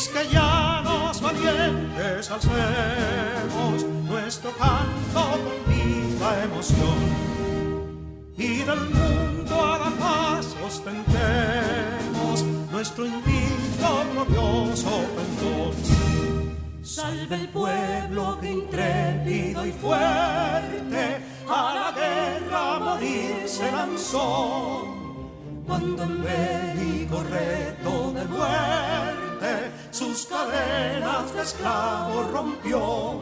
quisqueyanos valientes, alcemos nuestro canto con viva emoción. Y del mundo a la paz ostentemos nuestro invicto glorioso pendón. Salve el pueblo que intrépido y fuerte a la guerra a morir se lanzó, cuando en bélico reto de muerte sus cadenas de esclavos rompió.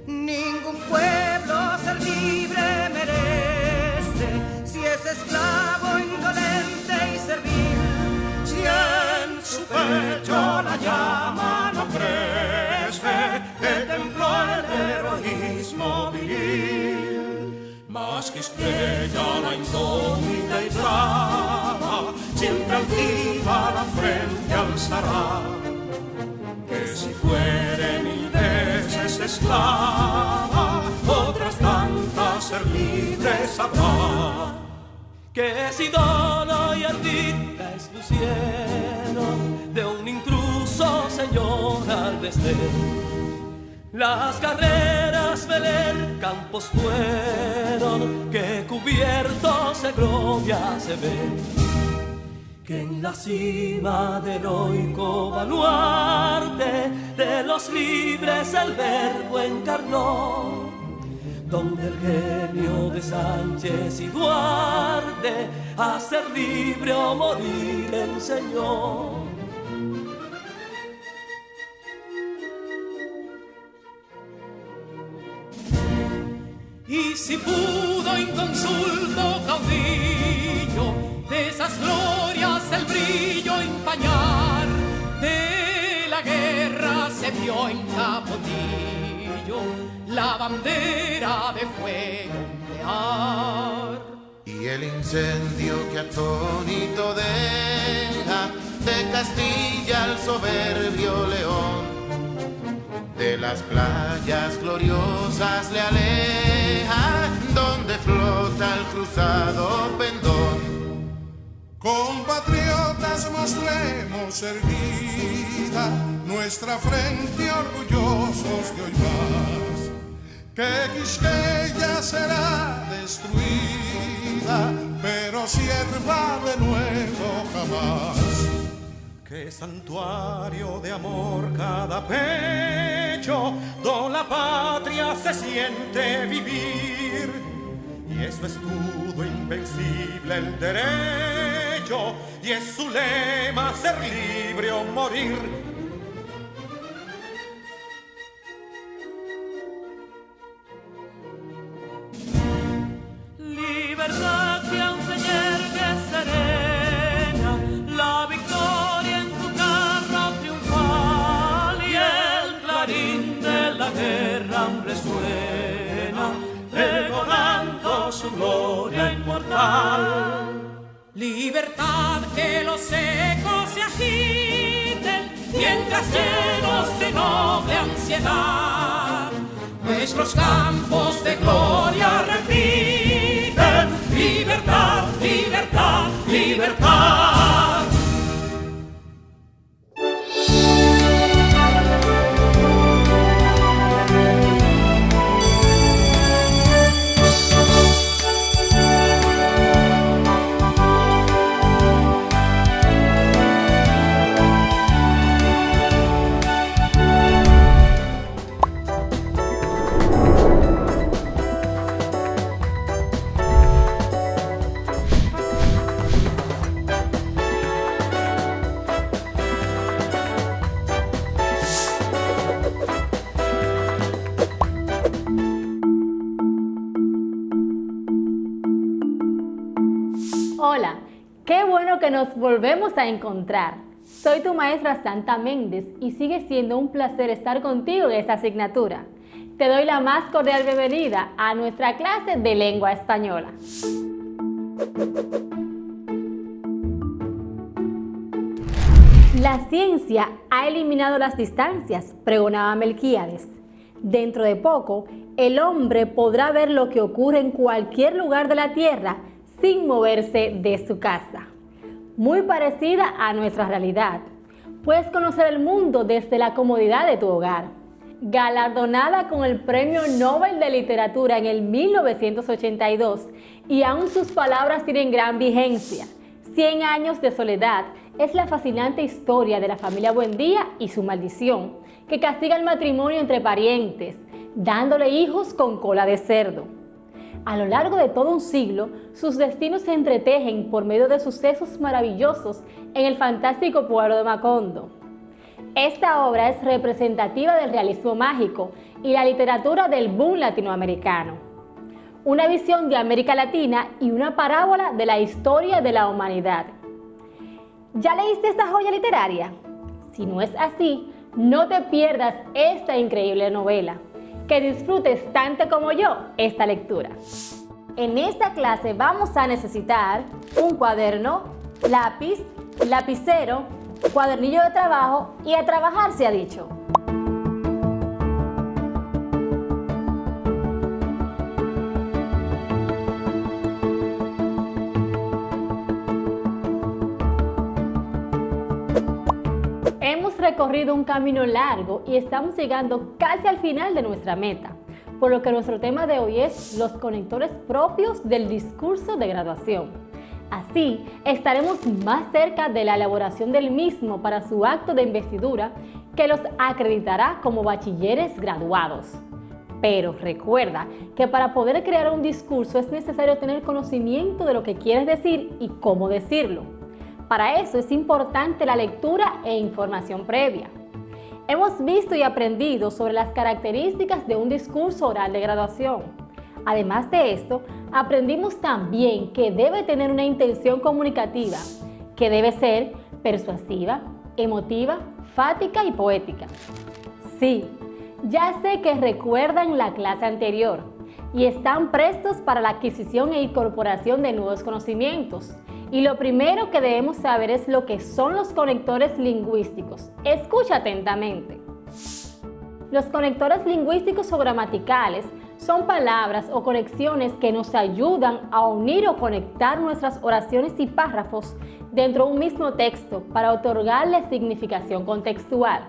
Ningún pueblo ser libre merece si es esclavo, indolente y servil. Si en su pecho la llama no crece, que templó el heroísmo viril, más que estrella la indómita y brava, siempre altiva la frente alzará, que si fuere mil veces esclava, otras tantas ser libres habrá. Que si Dono y Ardita expusieron de un intruso señor al desdén, las carreras veler campos fueron que cubiertos de gloria se ven, que en la cima del heroico baluarte de los libres el verbo encarnó, donde el genio de Sánchez y Duarte a ser libre o morir enseñó. Y si pudo inconsulto caudillo de esas glorias el brillo empañar, de la guerra se vio en Capotillo la bandera de fuego ondear. Y el incendio que atónito deja de Castilla al soberbio león, de las playas gloriosas le aleja, donde flota el cruzado pendón. Compatriotas, mostremos erguida nuestra frente orgullosos de hoy más, que Quisqueya será destruida, pero sierva de nuevo jamás. Que santuario de amor cada pecho, donde la patria se siente vivir, y es su escudo invencible el derecho, y es su lema ser libre o morir. Libertad que aún se yergue serena, la victoria en su carro triunfal, y el clarín de la guerra aún resuena, pregonando su gloria inmortal. Libertad, que los ecos se agiten mientras llenos de noble ansiedad nuestros campos de gloria repiten. Libertad, libertad, libertad. Hola, qué bueno que nos volvemos a encontrar. Soy tu maestra Santa Méndez y sigue siendo un placer estar contigo en esta asignatura. Te doy la más cordial bienvenida a nuestra clase de lengua española. La ciencia ha eliminado las distancias, pregonaba Melquíades. Dentro de poco, el hombre podrá ver lo que ocurre en cualquier lugar de la Tierra sin moverse de su casa. Muy parecida a nuestra realidad. Puedes conocer el mundo desde la comodidad de tu hogar. Galardonada con el Premio Nobel de Literatura en el 1982 y aún sus palabras tienen gran vigencia. 100 años de soledad es la fascinante historia de la familia Buendía y su maldición, que castiga el matrimonio entre parientes, dándole hijos con cola de cerdo. A lo largo de todo un siglo, sus destinos se entretejen por medio de sucesos maravillosos en el fantástico pueblo de Macondo. Esta obra es representativa del realismo mágico y la literatura del boom latinoamericano. Una visión de América Latina y una parábola de la historia de la humanidad. ¿Ya leíste esta joya literaria? Si no es así, no te pierdas esta increíble novela. Que disfrutes tanto como yo esta lectura. En esta clase vamos a necesitar un cuaderno, lápiz, lapicero, cuadernillo de trabajo y a trabajar se ha dicho. Hemos recorrido un camino largo y estamos llegando casi al final de nuestra meta, por lo que nuestro tema de hoy es los conectores propios del discurso de graduación. Así, estaremos más cerca de la elaboración del mismo para su acto de investidura que los acreditará como bachilleres graduados. Pero recuerda que para poder crear un discurso es necesario tener conocimiento de lo que quieres decir y cómo decirlo. Para eso es importante la lectura e información previa. Hemos visto y aprendido sobre las características de un discurso oral de graduación. Además de esto, aprendimos también que debe tener una intención comunicativa, que debe ser persuasiva, emotiva, fática y poética. Sí, ya sé que recuerdan la clase anterior y están prestos para la adquisición e incorporación de nuevos conocimientos. Y lo primero que debemos saber es lo que son los conectores lingüísticos. Escucha atentamente. Los conectores lingüísticos o gramaticales son palabras o conexiones que nos ayudan a unir o conectar nuestras oraciones y párrafos dentro de un mismo texto para otorgarle significación contextual.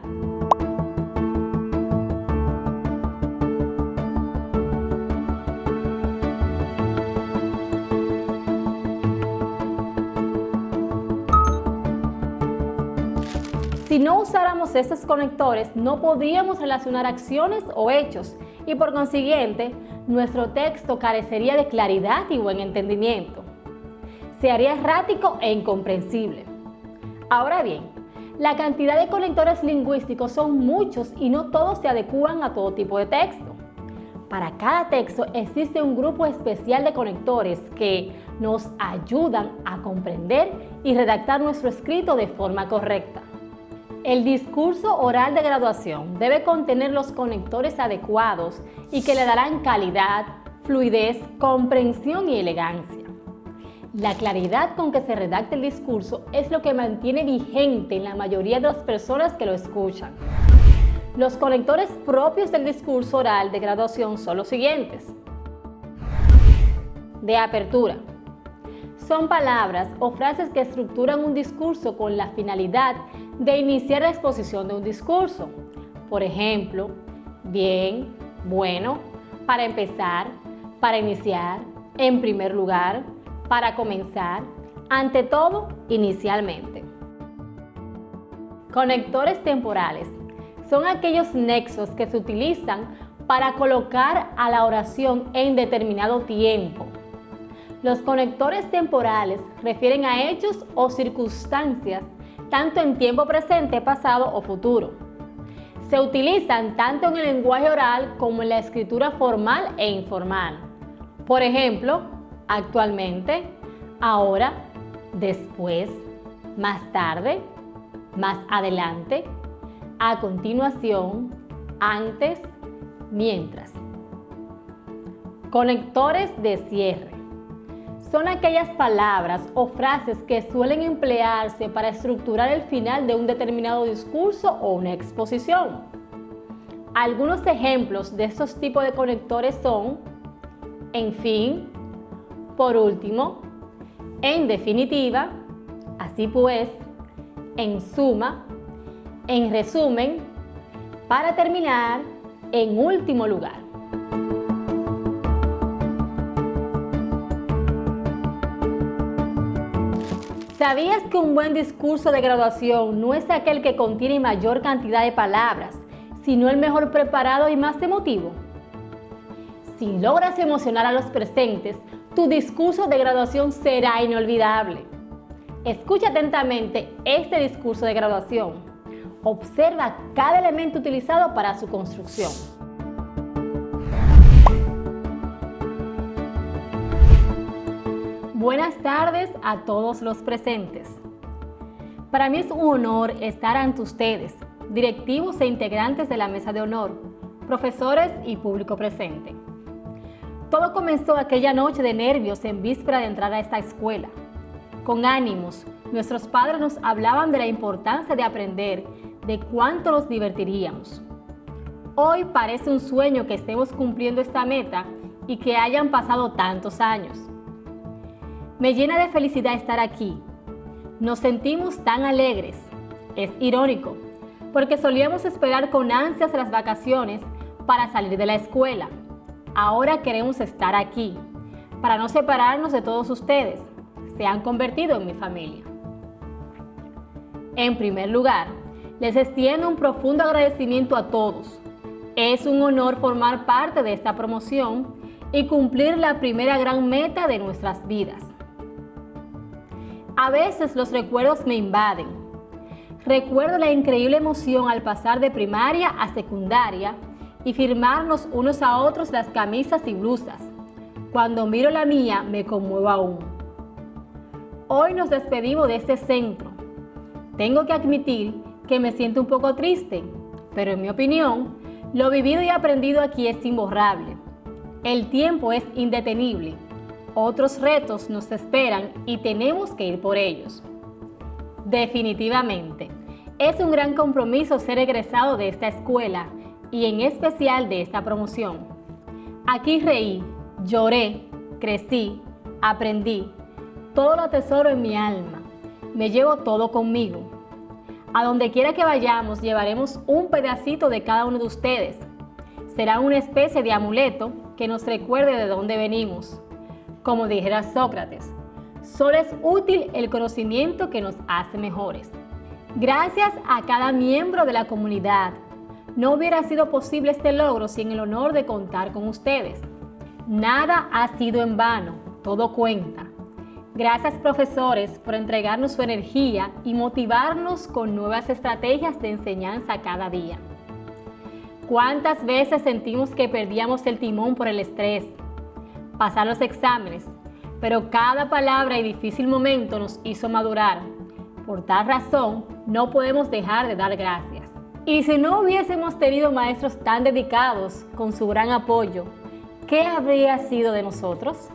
Si no usáramos estos conectores, no podríamos relacionar acciones o hechos y por consiguiente, nuestro texto carecería de claridad y buen entendimiento. Se haría errático e incomprensible. Ahora bien, la cantidad de conectores lingüísticos son muchos y no todos se adecúan a todo tipo de texto. Para cada texto existe un grupo especial de conectores que nos ayudan a comprender y redactar nuestro escrito de forma correcta. El discurso oral de graduación debe contener los conectores adecuados y que le darán calidad, fluidez, comprensión y elegancia. La claridad con que se redacta el discurso es lo que mantiene vigente en la mayoría de las personas que lo escuchan. Los conectores propios del discurso oral de graduación son los siguientes. De apertura. Son palabras o frases que estructuran un discurso con la finalidad de iniciar la exposición de un discurso. Por ejemplo, bien, bueno, para empezar, para iniciar, en primer lugar, para comenzar, ante todo, inicialmente. Conectores temporales son aquellos nexos que se utilizan para colocar a la oración en determinado tiempo. Los conectores temporales refieren a hechos o circunstancias tanto en tiempo presente, pasado o futuro. Se utilizan tanto en el lenguaje oral como en la escritura formal e informal. Por ejemplo, actualmente, ahora, después, más tarde, más adelante, a continuación, antes, mientras. Conectores de cierre. Son aquellas palabras o frases que suelen emplearse para estructurar el final de un determinado discurso o una exposición. Algunos ejemplos de estos tipos de conectores son, en fin, por último, En definitiva, así pues, en suma, en resumen, para terminar, en último lugar. ¿Sabías que un buen discurso de graduación no es aquel que contiene mayor cantidad de palabras, sino el mejor preparado y más emotivo? Si logras emocionar a los presentes, tu discurso de graduación será inolvidable. Escucha atentamente este discurso de graduación. Observa cada elemento utilizado para su construcción. Buenas tardes a todos los presentes. Para mí es un honor estar ante ustedes, directivos e integrantes de la mesa de honor, profesores y público presente. Todo comenzó aquella noche de nervios en víspera de entrar a esta escuela. Con ánimos, nuestros padres nos hablaban de la importancia de aprender, de cuánto nos divertiríamos. Hoy parece un sueño que estemos cumpliendo esta meta y que hayan pasado tantos años. Me llena de felicidad estar aquí. Nos sentimos tan alegres. Es irónico, porque solíamos esperar con ansias las vacaciones para salir de la escuela. Ahora queremos estar aquí, para no separarnos de todos ustedes. Se han convertido en mi familia. En primer lugar, les extiendo un profundo agradecimiento a todos. Es un honor formar parte de esta promoción y cumplir la primera gran meta de nuestras vidas. A veces los recuerdos me invaden. Recuerdo la increíble emoción al pasar de primaria a secundaria y firmarnos unos a otros las camisas y blusas. Cuando miro la mía, me conmuevo aún. Hoy nos despedimos de este centro. Tengo que admitir que me siento un poco triste, pero en mi opinión, lo vivido y aprendido aquí es imborrable. El tiempo es indetenible. Otros retos nos esperan y tenemos que ir por ellos. Definitivamente, es un gran compromiso ser egresado de esta escuela y en especial de esta promoción. Aquí reí, lloré, crecí, aprendí. Todo lo atesoro en mi alma. Me llevo todo conmigo. A donde quiera que vayamos, llevaremos un pedacito de cada uno de ustedes. Será una especie de amuleto que nos recuerde de dónde venimos. Como dijera Sócrates, solo es útil el conocimiento que nos hace mejores. Gracias a cada miembro de la comunidad. No hubiera sido posible este logro sin el honor de contar con ustedes. Nada ha sido en vano, todo cuenta. Gracias, profesores, por entregarnos su energía y motivarnos con nuevas estrategias de enseñanza cada día. ¿Cuántas veces sentimos que perdíamos el timón por el estrés? Pasar los exámenes, pero cada palabra y difícil momento nos hizo madurar. Por tal razón, no podemos dejar de dar gracias. Y si no hubiésemos tenido maestros tan dedicados, con su gran apoyo, ¿qué habría sido de nosotros?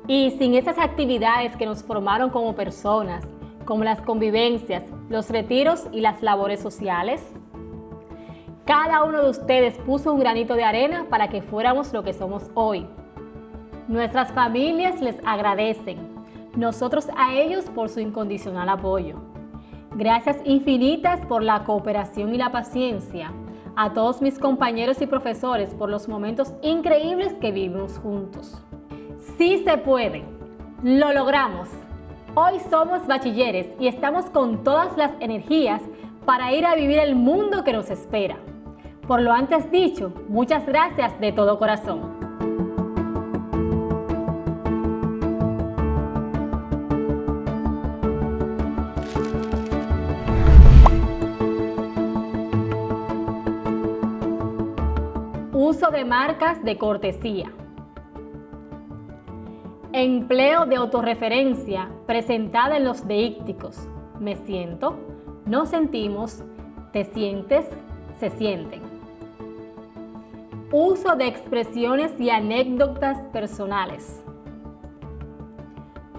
Y sin esas actividades que nos formaron como personas, como las convivencias, los retiros y las labores sociales. Cada uno de ustedes puso un granito de arena para que fuéramos lo que somos hoy. Nuestras familias les agradecen, nosotros a ellos por su incondicional apoyo. Gracias infinitas por la cooperación y la paciencia. A todos mis compañeros y profesores por los momentos increíbles que vivimos juntos. Sí se puede, lo logramos. Hoy somos bachilleres y estamos con todas las energías para ir a vivir el mundo que nos espera. Por lo antes dicho, muchas gracias de todo corazón. Uso de marcas de cortesía. Empleo de autorreferencia presentada en los deícticos. Me siento, nos sentimos, te sientes, se sienten. Uso de expresiones y anécdotas personales.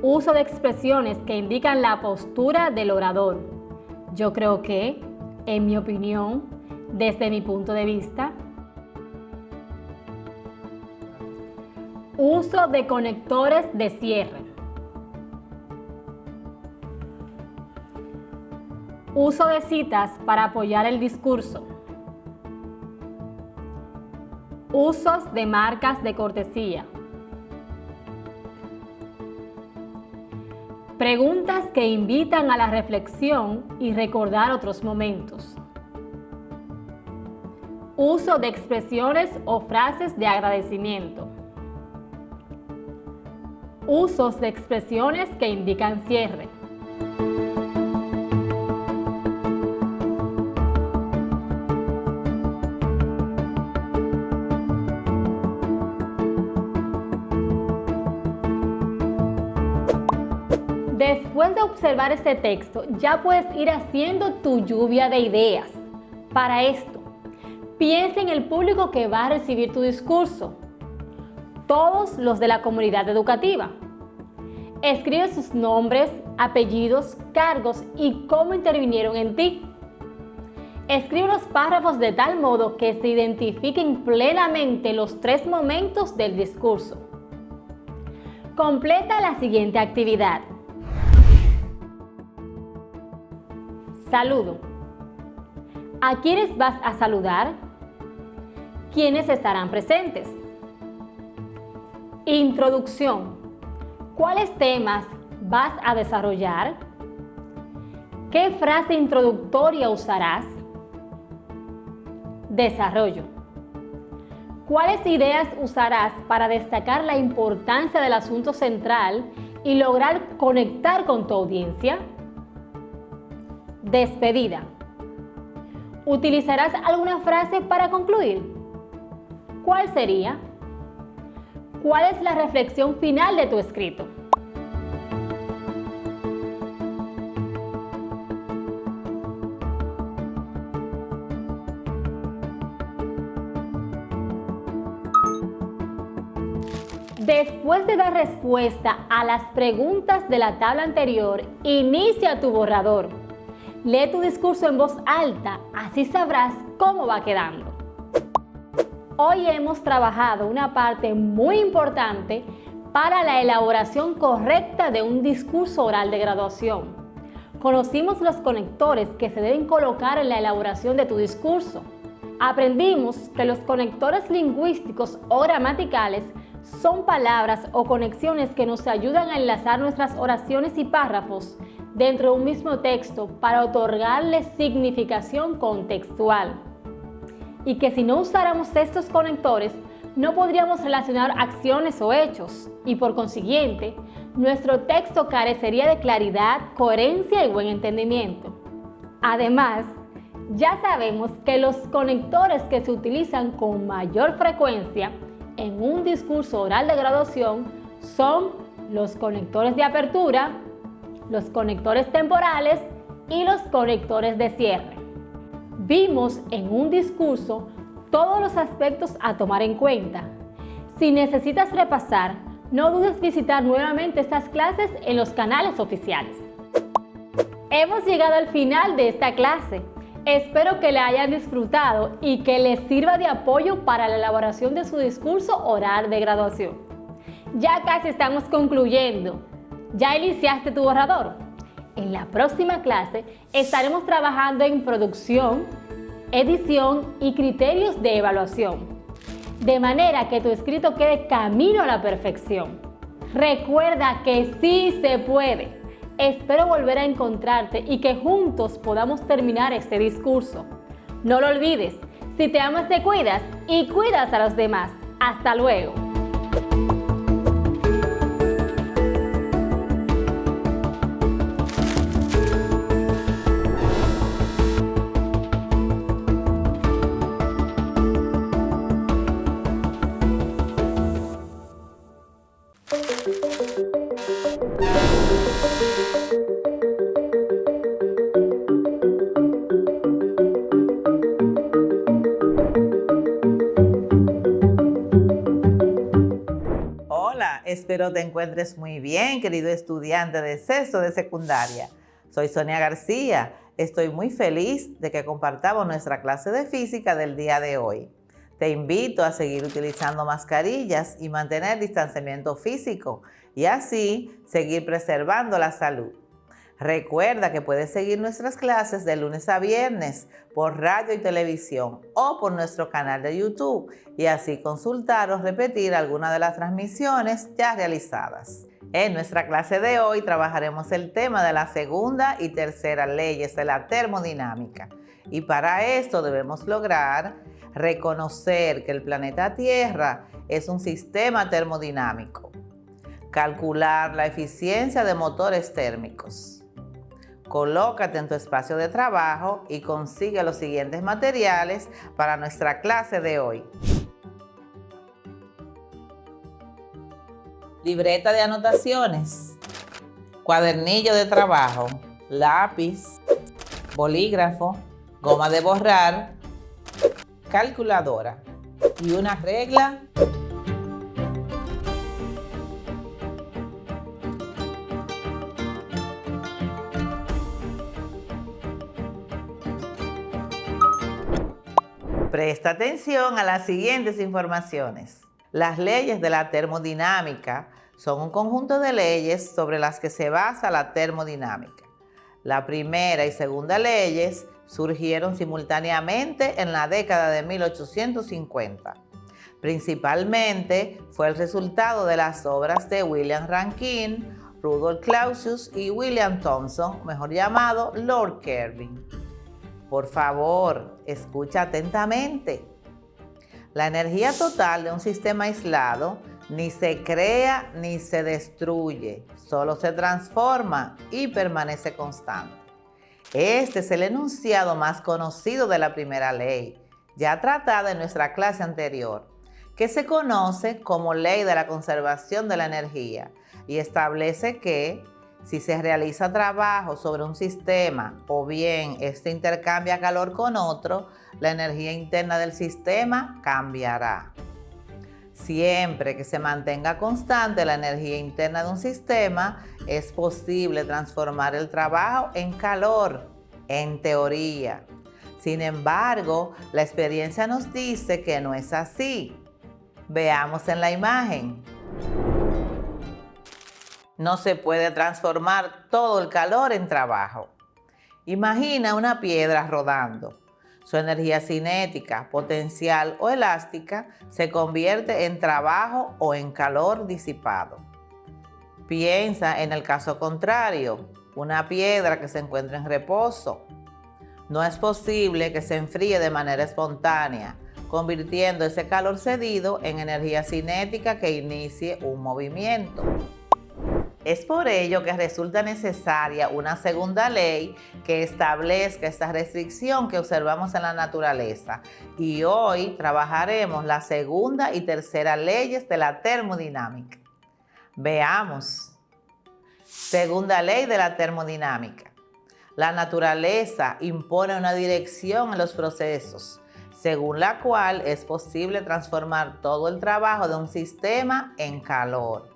Uso de expresiones que indican la postura del orador. Yo creo que, en mi opinión, desde mi punto de vista. Uso de conectores de cierre. Uso de citas para apoyar el discurso. Usos de marcas de cortesía. Preguntas que invitan a la reflexión y recordar otros momentos. Uso de expresiones o frases de agradecimiento. Usos de expresiones que indican cierre. Después de observar este texto, ya puedes ir haciendo tu lluvia de ideas. Para esto, piensa en el público que va a recibir tu discurso. Todos los de la comunidad educativa. Escribe sus nombres, apellidos, cargos y cómo intervinieron en ti. Escribe los párrafos de tal modo que se identifiquen plenamente los 3 momentos del discurso. Completa la siguiente actividad. Saludo. ¿A quiénes vas a saludar? ¿Quiénes estarán presentes? Introducción. ¿Cuáles temas vas a desarrollar? ¿Qué frase introductoria usarás? Desarrollo. ¿Cuáles ideas usarás para destacar la importancia del asunto central y lograr conectar con tu audiencia? Despedida. ¿Utilizarás alguna frase para concluir? ¿Cuál sería? ¿Cuál es la reflexión final de tu escrito? Después de dar respuesta a las preguntas de la tabla anterior, inicia tu borrador. Lee tu discurso en voz alta, así sabrás cómo va quedando. Hoy hemos trabajado una parte muy importante para la elaboración correcta de un discurso oral de graduación. Conocimos los conectores que se deben colocar en la elaboración de tu discurso. Aprendimos que los conectores lingüísticos o gramaticales son palabras o conexiones que nos ayudan a enlazar nuestras oraciones y párrafos dentro de un mismo texto para otorgarle significación contextual. Y que si no usáramos estos conectores, no podríamos relacionar acciones o hechos y por consiguiente, nuestro texto carecería de claridad, coherencia y buen entendimiento. Además, ya sabemos que los conectores que se utilizan con mayor frecuencia en un discurso oral de graduación son los conectores de apertura, los conectores temporales y los conectores de cierre. Vimos en un discurso todos los aspectos a tomar en cuenta. Si necesitas repasar, no dudes visitar nuevamente estas clases en los canales oficiales. Hemos llegado al final de esta clase. Espero que la hayan disfrutado y que les sirva de apoyo para la elaboración de su discurso oral de graduación. Ya casi estamos concluyendo. ¿Ya iniciaste tu borrador? En la próxima clase estaremos trabajando en producción, edición y criterios de evaluación, de manera que tu escrito quede camino a la perfección. Recuerda que sí se puede. Espero volver a encontrarte y que juntos podamos terminar este discurso. No lo olvides, si te amas te cuidas y cuidas a los demás. Hasta luego. Espero te encuentres muy bien, querido estudiante de sexto de secundaria. Soy Sonia García. Estoy muy feliz de que compartamos nuestra clase de física del día de hoy. Te invito a seguir utilizando mascarillas y mantener distanciamiento físico y así seguir preservando la salud. Recuerda que puedes seguir nuestras clases de lunes a viernes por radio y televisión o por nuestro canal de YouTube y así consultar o repetir alguna de las transmisiones ya realizadas. En nuestra clase de hoy trabajaremos el tema de la segunda y tercera leyes de la termodinámica y para esto debemos lograr reconocer que el planeta Tierra es un sistema termodinámico, calcular la eficiencia de motores térmicos. Colócate en tu espacio de trabajo y consigue los siguientes materiales para nuestra clase de hoy. Libreta de anotaciones, cuadernillo de trabajo, lápiz, bolígrafo, goma de borrar, calculadora y una regla. Presta atención a las siguientes informaciones. Las leyes de la termodinámica son un conjunto de leyes sobre las que se basa la termodinámica. La primera y segunda leyes surgieron simultáneamente en la década de 1850. Principalmente fue el resultado de las obras de William Rankine, Rudolf Clausius y William Thomson, mejor llamado Lord Kelvin. Por favor, escucha atentamente. La energía total de un sistema aislado ni se crea ni se destruye, solo se transforma y permanece constante. Este es el enunciado más conocido de la primera ley, ya tratada en nuestra clase anterior, que se conoce como ley de la conservación de la energía y establece que si se realiza trabajo sobre un sistema o bien este intercambia calor con otro, la energía interna del sistema cambiará. Siempre que se mantenga constante la energía interna de un sistema, es posible transformar el trabajo en calor, en teoría. Sin embargo, la experiencia nos dice que no es así. Veamos en la imagen. No se puede transformar todo el calor en trabajo. Imagina una piedra rodando. Su energía cinética, potencial o elástica se convierte en trabajo o en calor disipado. Piensa en el caso contrario, una piedra que se encuentra en reposo. No es posible que se enfríe de manera espontánea, convirtiendo ese calor cedido en energía cinética que inicie un movimiento. Es por ello que resulta necesaria una segunda ley que establezca esta restricción que observamos en la naturaleza. Y hoy trabajaremos la segunda y tercera leyes de la termodinámica. Veamos. Segunda ley de la termodinámica. La naturaleza impone una dirección en los procesos, según la cual es posible transformar todo el trabajo de un sistema en calor.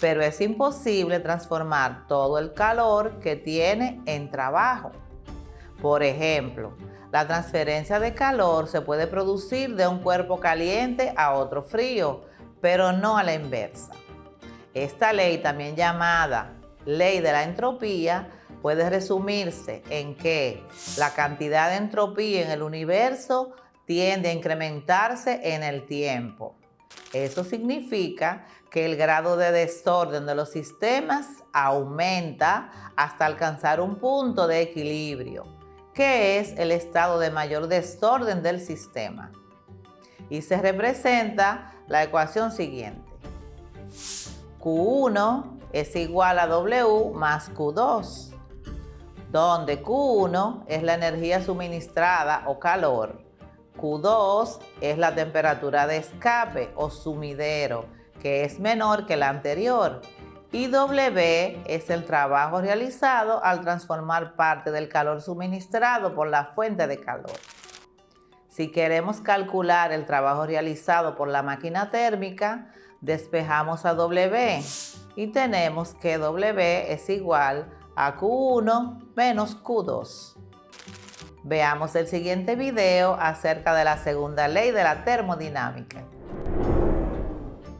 Pero es imposible transformar todo el calor que tiene en trabajo. Por ejemplo, la transferencia de calor se puede producir de un cuerpo caliente a otro frío, pero no a la inversa. Esta ley, también llamada ley de la entropía, puede resumirse en que la cantidad de entropía en el universo tiende a incrementarse en el tiempo. Eso significa que el grado de desorden de los sistemas aumenta hasta alcanzar un punto de equilibrio, que es el estado de mayor desorden del sistema. Y se representa la ecuación siguiente. Q1 es igual a W más Q2, donde Q1 es la energía suministrada o calor, Q2 es la temperatura de escape o sumidero, que es menor que la anterior, y W es el trabajo realizado al transformar parte del calor suministrado por la fuente de calor. Si queremos calcular el trabajo realizado por la máquina térmica, despejamos a W y tenemos que W es igual a Q1 menos Q2. Veamos el siguiente video acerca de la segunda ley de la termodinámica.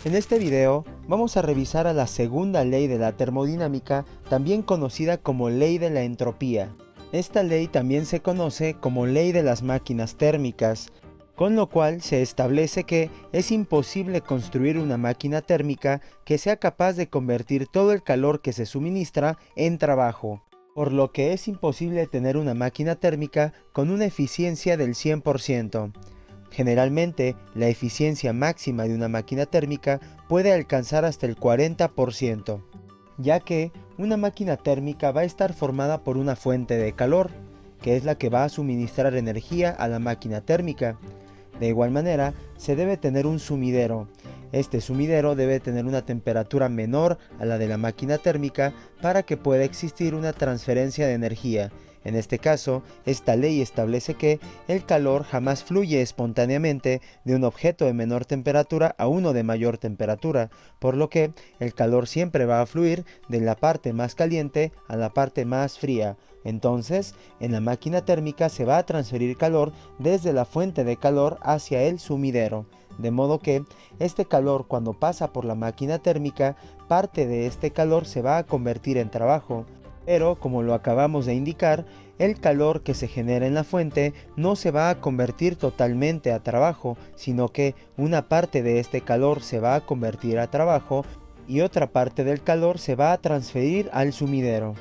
En este video vamos a revisar a la segunda ley de la termodinámica, también conocida como ley de la entropía. Esta ley también se conoce como ley de las máquinas térmicas, con lo cual se establece que es imposible construir una máquina térmica que sea capaz de convertir todo el calor que se suministra en trabajo, por lo que es imposible tener una máquina térmica con una eficiencia del 100%. Generalmente, la eficiencia máxima de una máquina térmica puede alcanzar hasta el 40%, ya que una máquina térmica va a estar formada por una fuente de calor, que es la que va a suministrar energía a la máquina térmica. De igual manera, se debe tener un sumidero. Este sumidero debe tener una temperatura menor a la de la máquina térmica para que pueda existir una transferencia de energía. En este caso, esta ley establece que el calor jamás fluye espontáneamente de un objeto de menor temperatura a uno de mayor temperatura, por lo que el calor siempre va a fluir de la parte más caliente a la parte más fría. Entonces, en la máquina térmica se va a transferir calor desde la fuente de calor hacia el sumidero, de modo que este calor, cuando pasa por la máquina térmica, parte de este calor se va a convertir en trabajo. Pero, como lo acabamos de indicar, el calor que se genera en la fuente no se va a convertir totalmente a trabajo, sino que una parte de este calor se va a convertir a trabajo y otra parte del calor se va a transferir al sumidero.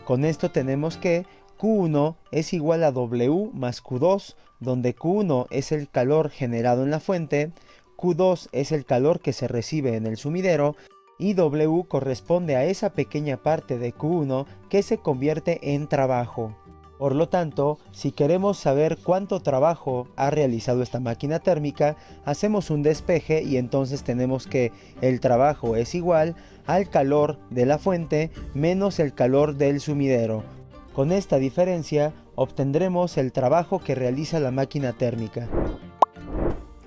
Con esto tenemos que Q1 es igual a W más Q2, donde Q1 es el calor generado en la fuente, Q2 es el calor que se recibe en el sumidero, y W corresponde a esa pequeña parte de Q1 que se convierte en trabajo. Por lo tanto, si queremos saber cuánto trabajo ha realizado esta máquina térmica, hacemos un despeje y entonces tenemos que el trabajo es igual al calor de la fuente menos el calor del sumidero. Con esta diferencia obtendremos el trabajo que realiza la máquina térmica.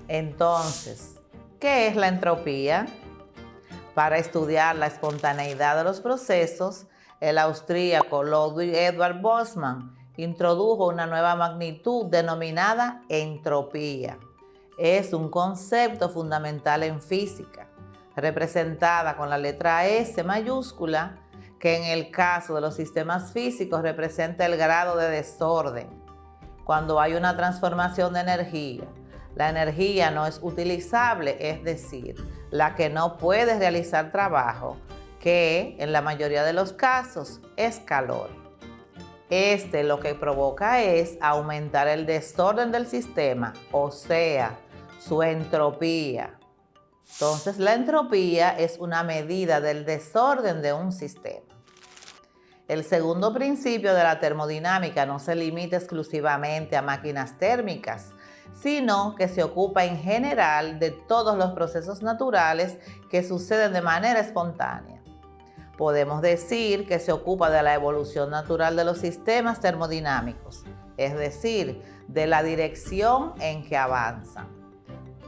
Entonces, ¿qué es la entropía? Para estudiar la espontaneidad de los procesos, el austríaco Ludwig Eduard Boltzmann introdujo una nueva magnitud denominada entropía. Es un concepto fundamental en física, representada con la letra S mayúscula, que en el caso de los sistemas físicos representa el grado de desorden. Cuando hay una transformación de energía, la energía no es utilizable, es decir, la que no puede realizar trabajo, que en la mayoría de los casos es calor. Lo que provoca es aumentar el desorden del sistema, o sea, su entropía. Entonces, la entropía es una medida del desorden de un sistema. El segundo principio de la termodinámica no se limita exclusivamente a máquinas térmicas, sino que se ocupa en general de todos los procesos naturales que suceden de manera espontánea. Podemos decir que se ocupa de la evolución natural de los sistemas termodinámicos, es decir, de la dirección en que avanzan.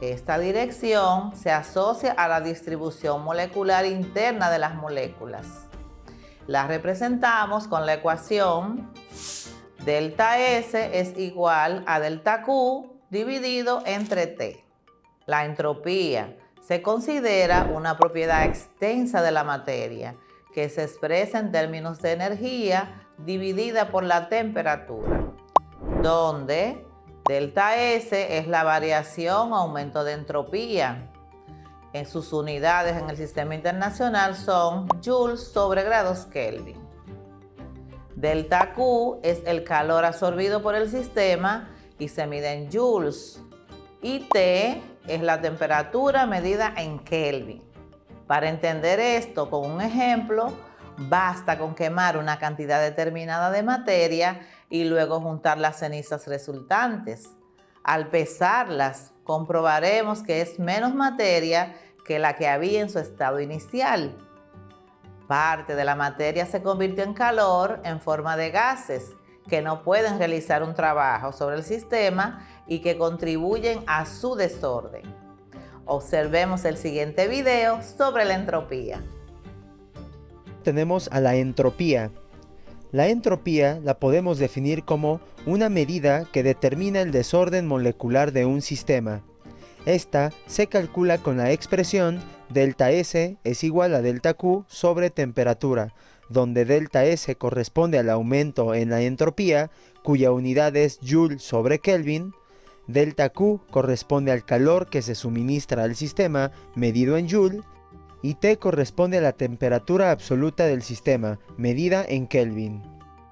Esta dirección se asocia a la distribución molecular interna de las moléculas. La representamos con la ecuación delta S es igual a delta Q dividido entre T. La entropía se considera una propiedad extensa de la materia que se expresa en términos de energía dividida por la temperatura, donde delta S es la variación o aumento de entropía. En sus unidades en el sistema internacional son joules sobre grados Kelvin. Delta Q es el calor absorbido por el sistema y se mide en joules. Y T es la temperatura medida en Kelvin. Para entender esto con un ejemplo, basta con quemar una cantidad determinada de materia y luego juntar las cenizas resultantes. Al pesarlas, comprobaremos que es menos materia que la que había en su estado inicial. Parte de la materia se convirtió en calor en forma de gases que no pueden realizar un trabajo sobre el sistema y que contribuyen a su desorden. Observemos el siguiente video sobre la entropía. Tenemos a la entropía. La entropía la podemos definir como una medida que determina el desorden molecular de un sistema. Esta se calcula con la expresión Delta S es igual a delta Q sobre temperatura, donde delta S corresponde al aumento en la entropía, cuya unidad es Joule sobre Kelvin. Delta Q corresponde al calor que se suministra al sistema, medido en Joule, y T corresponde a la temperatura absoluta del sistema, medida en Kelvin.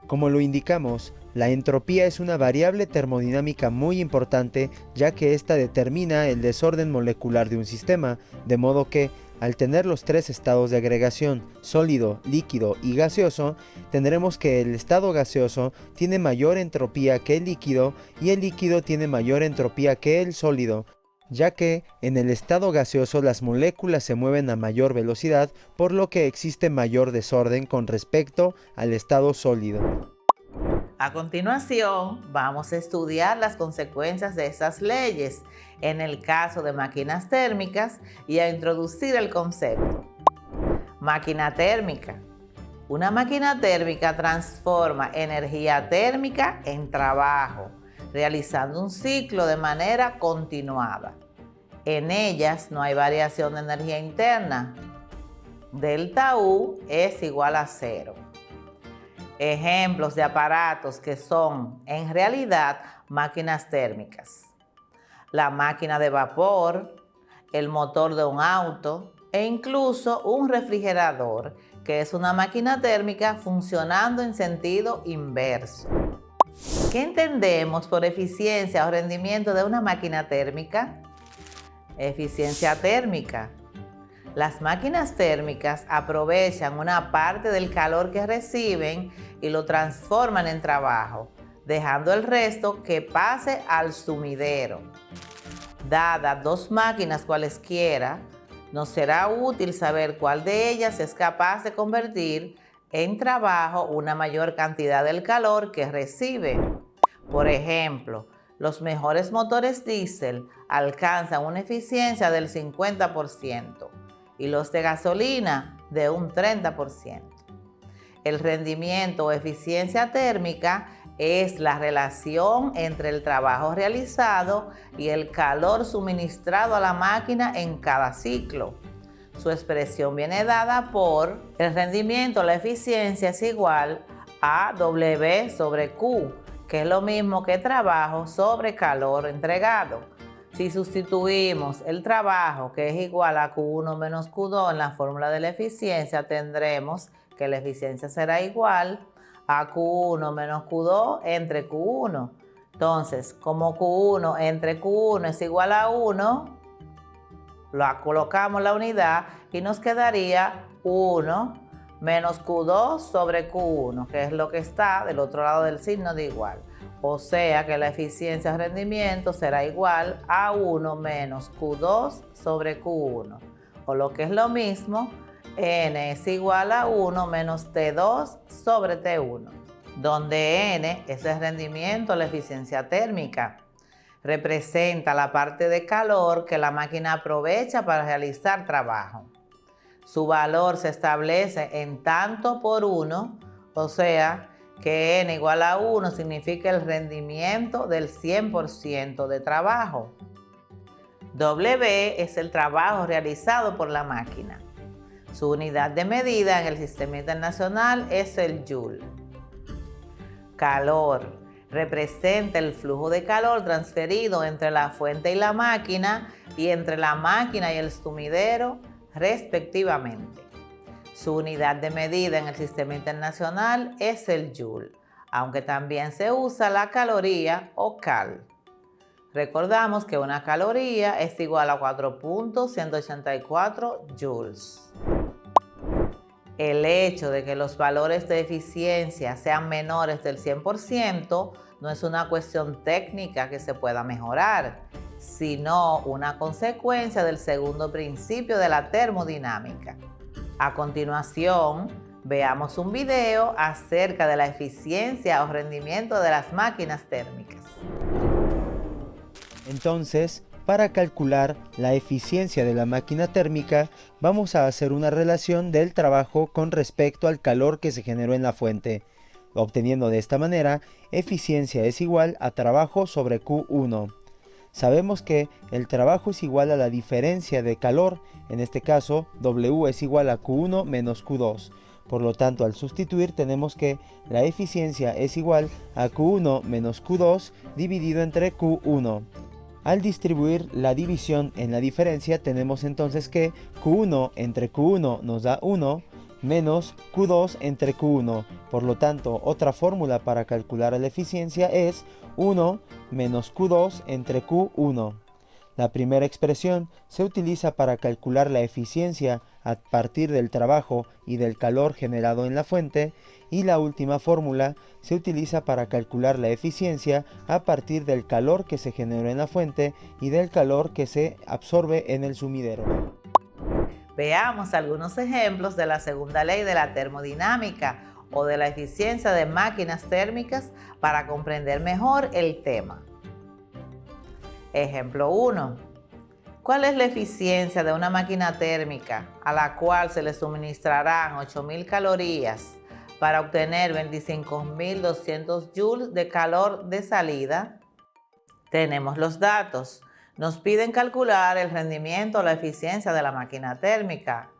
Como lo indicamos, la entropía es una variable termodinámica muy importante, ya que ésta determina el desorden molecular de un sistema, de modo que, al tener los tres estados de agregación, sólido, líquido y gaseoso, tendremos que el estado gaseoso tiene mayor entropía que el líquido y el líquido tiene mayor entropía que el sólido, ya que en el estado gaseoso las moléculas se mueven a mayor velocidad, por lo que existe mayor desorden con respecto al estado sólido. A continuación, vamos a estudiar las consecuencias de estas leyes en el caso de máquinas térmicas y a introducir el concepto. Máquina térmica. Una máquina térmica transforma energía térmica en trabajo, realizando un ciclo de manera continuada. En ellas no hay variación de energía interna. Delta U es igual a 0. Ejemplos de aparatos que son, en realidad, máquinas térmicas. La máquina de vapor, el motor de un auto e incluso un refrigerador, que es una máquina térmica funcionando en sentido inverso. ¿Qué entendemos por eficiencia o rendimiento de una máquina térmica? Eficiencia térmica. Las máquinas térmicas aprovechan una parte del calor que reciben y lo transforman en trabajo, dejando el resto que pase al sumidero. Dadas dos máquinas cualesquiera, nos será útil saber cuál de ellas es capaz de convertir en trabajo una mayor cantidad del calor que recibe. Por ejemplo, los mejores motores diésel alcanzan una eficiencia del 50% y los de gasolina de un 30%. El rendimiento o eficiencia térmica es la relación entre el trabajo realizado y el calor suministrado a la máquina en cada ciclo. Su expresión viene dada por el rendimiento, la eficiencia es igual a W sobre Q, que es lo mismo que trabajo sobre calor entregado. Si sustituimos el trabajo, que es igual a Q1 menos Q2 en la fórmula de la eficiencia, tendremos que la eficiencia será igual a Q1 menos Q2 entre Q1. Entonces, como Q1 entre Q1 es igual a 1, colocamos la unidad y nos quedaría 1 menos Q2 sobre Q1, que es lo que está del otro lado del signo de igual. O sea que la eficiencia de rendimiento será igual a 1 menos Q2 sobre Q1. O lo que es lo mismo, N es igual a 1 menos T2 sobre T1, donde N es el rendimiento, la eficiencia térmica. Representa la parte de calor que la máquina aprovecha para realizar trabajo. Su valor se establece en tanto por 1, o sea que N igual a 1 significa el rendimiento del 100% de trabajo. W es el trabajo realizado por la máquina. Su unidad de medida en el sistema internacional es el Joule. Calor representa el flujo de calor transferido entre la fuente y la máquina y entre la máquina y el sumidero respectivamente. Su unidad de medida en el sistema internacional es el Joule, aunque también se usa la caloría o cal. Recordamos que una caloría es igual a 4.184 joules. El hecho de que los valores de eficiencia sean menores del 100% no es una cuestión técnica que se pueda mejorar, sino una consecuencia del segundo principio de la termodinámica. A continuación, veamos un video acerca de la eficiencia o rendimiento de las máquinas térmicas. Entonces, para calcular la eficiencia de la máquina térmica, vamos a hacer una relación del trabajo con respecto al calor que se generó en la fuente, obteniendo de esta manera eficiencia es igual a trabajo sobre Q1. sabemos que el trabajo es igual a la diferencia de calor, en este caso W es igual a Q1 menos Q2. Por lo tanto, al sustituir tenemos que la eficiencia es igual a Q1 menos Q2 dividido entre Q1. Al distribuir la división en la diferencia tenemos entonces que Q1 entre Q1 nos da 1 menos Q2 entre Q1. Por lo tanto, otra fórmula para calcular la eficiencia es 1 menos Q2 entre Q1. La primera expresión se utiliza para calcular la eficiencia a partir del trabajo y del calor generado en la fuente, y la última fórmula se utiliza para calcular la eficiencia a partir del calor que se generó en la fuente y del calor que se absorbe en el sumidero. Veamos algunos ejemplos de la segunda ley de la termodinámica o de la eficiencia de máquinas térmicas para comprender mejor el tema. Ejemplo 1. ¿Cuál es la eficiencia de una máquina térmica a la cual se le suministrarán 8.000 calorías para obtener 25.200 joules de calor de salida? Tenemos los datos. Nos piden calcular el rendimiento o la eficiencia de la máquina térmica,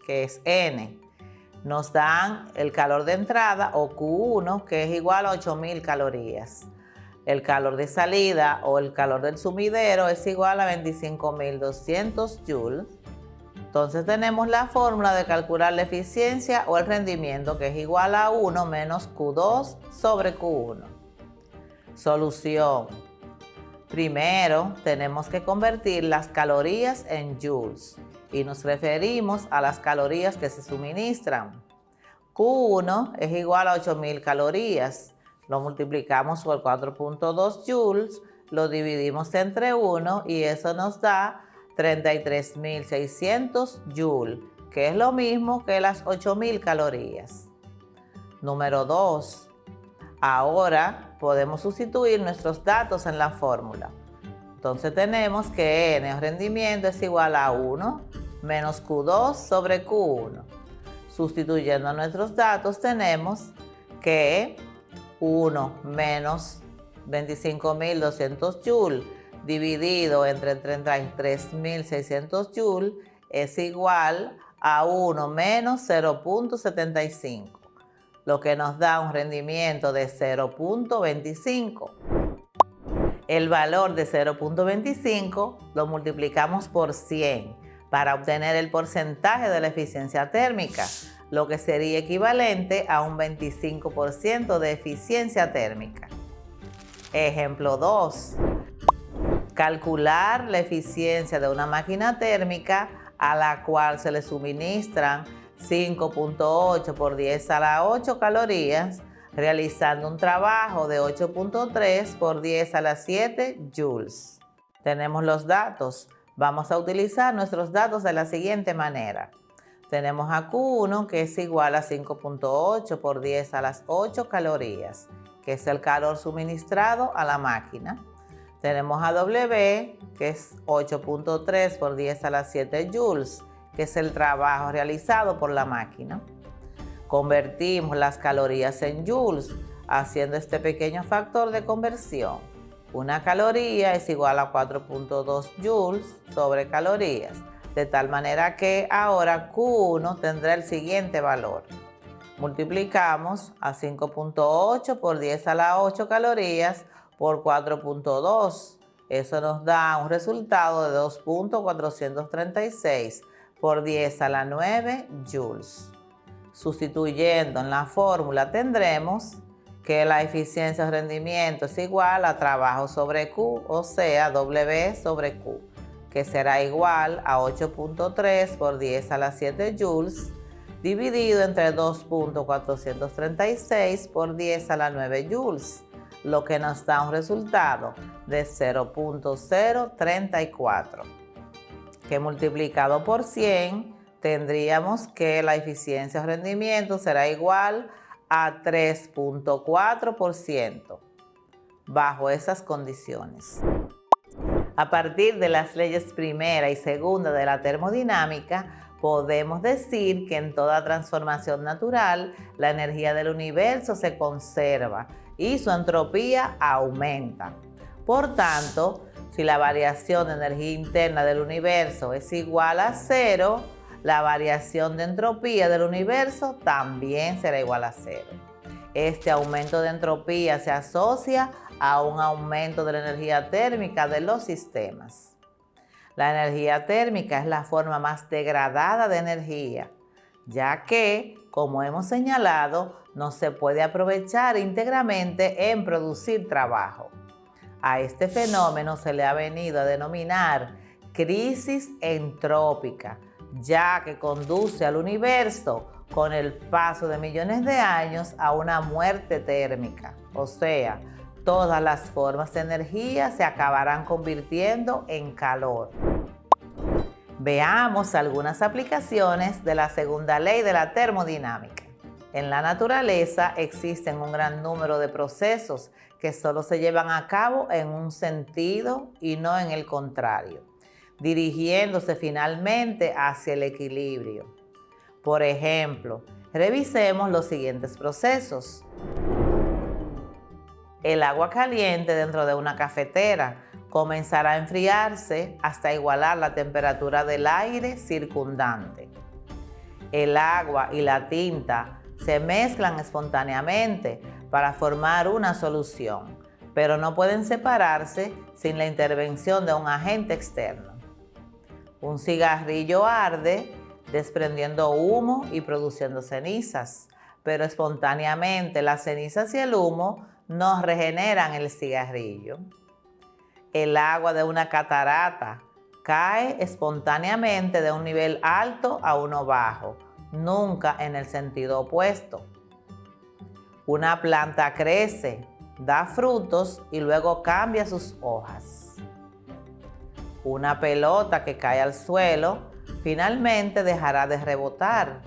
que es N. Nos dan el calor de entrada, o Q1, que es igual a 8.000 calorías. El calor de salida, o el calor del sumidero, es igual a 25.200 joules. Entonces tenemos la fórmula de calcular la eficiencia o el rendimiento, que es igual a 1 menos Q2 sobre Q1. Solución. Primero, tenemos que convertir las calorías en joules y nos referimos a las calorías que se suministran. Q1 es igual a 8.000 calorías. Lo multiplicamos por 4.2 joules, lo dividimos entre 1 y eso nos da 33.600 joules, que es lo mismo que las 8.000 calorías. Número 2. Ahora podemos sustituir nuestros datos en la fórmula. Entonces tenemos que N o rendimiento es igual a 1 menos Q2 sobre Q1. Sustituyendo nuestros datos tenemos que 1 menos 25.200 joules dividido entre 33.600 joules es igual a 1 menos 0.75, lo que nos da un rendimiento de 0.25. El valor de 0.25 lo multiplicamos por 100 para obtener el porcentaje de la eficiencia térmica, lo que sería equivalente a un 25% de eficiencia térmica. Ejemplo 2. Calcular la eficiencia de una máquina térmica a la cual se le suministran 5.8 por 10 a la 8 calorías, realizando un trabajo de 8.3 por 10 a la 7 joules. Tenemos los datos. Vamos a utilizar nuestros datos de la siguiente manera. Tenemos a Q1, que es igual a 5.8 por 10 a las 8 calorías, que es el calor suministrado a la máquina. Tenemos a W, que es 8.3 por 10 a las 7 joules, que es el trabajo realizado por la máquina. Convertimos las calorías en joules, haciendo este pequeño factor de conversión. Una caloría es igual a 4.2 joules sobre calorías, de tal manera que ahora Q1 tendrá el siguiente valor. Multiplicamos a 5.8 por 10 a la 8 calorías por 4.2. Eso nos da un resultado de 2.436 por 10 a la 9 joules. Sustituyendo en la fórmula tendremos que la eficiencia o rendimiento es igual a trabajo sobre Q, o sea, W sobre Q, que será igual a 8.3 por 10 a la 7 joules, dividido entre 2.436 por 10 a la 9 joules, lo que nos da un resultado de 0.034, que multiplicado por 100 tendríamos que la eficiencia o rendimiento será igual a 3.4% bajo esas condiciones. A partir de las leyes primera y segunda de la termodinámica, podemos decir que en toda transformación natural, la energía del universo se conserva y su entropía aumenta. Por tanto, Si la variación de energía interna del universo es igual a 0, la variación de entropía del universo también será igual a 0. Este aumento de entropía se asocia a un aumento de la energía térmica de los sistemas. La energía térmica es la forma más degradada de energía, ya que, como hemos señalado, no se puede aprovechar íntegramente en producir trabajo. A este fenómeno se le ha venido a denominar crisis entrópica, ya que conduce al universo con el paso de millones de años a una muerte térmica. O sea, todas las formas de energía se acabarán convirtiendo en calor. Veamos algunas aplicaciones de la segunda ley de la termodinámica. En la naturaleza existen un gran número de procesos que solo se llevan a cabo en un sentido y no en el contrario, dirigiéndose finalmente hacia el equilibrio. Por ejemplo, revisemos los siguientes procesos. El agua caliente dentro de una cafetera comenzará a enfriarse hasta igualar la temperatura del aire circundante. El agua y la tinta se mezclan espontáneamente para formar una solución, pero no pueden separarse sin la intervención de un agente externo. Un cigarrillo arde desprendiendo humo y produciendo cenizas, pero espontáneamente las cenizas y el humo no regeneran el cigarrillo. El agua de una catarata cae espontáneamente de un nivel alto a uno bajo, nunca en el sentido opuesto. Una planta crece, da frutos y luego cambia sus hojas. Una pelota que cae al suelo finalmente dejará de rebotar.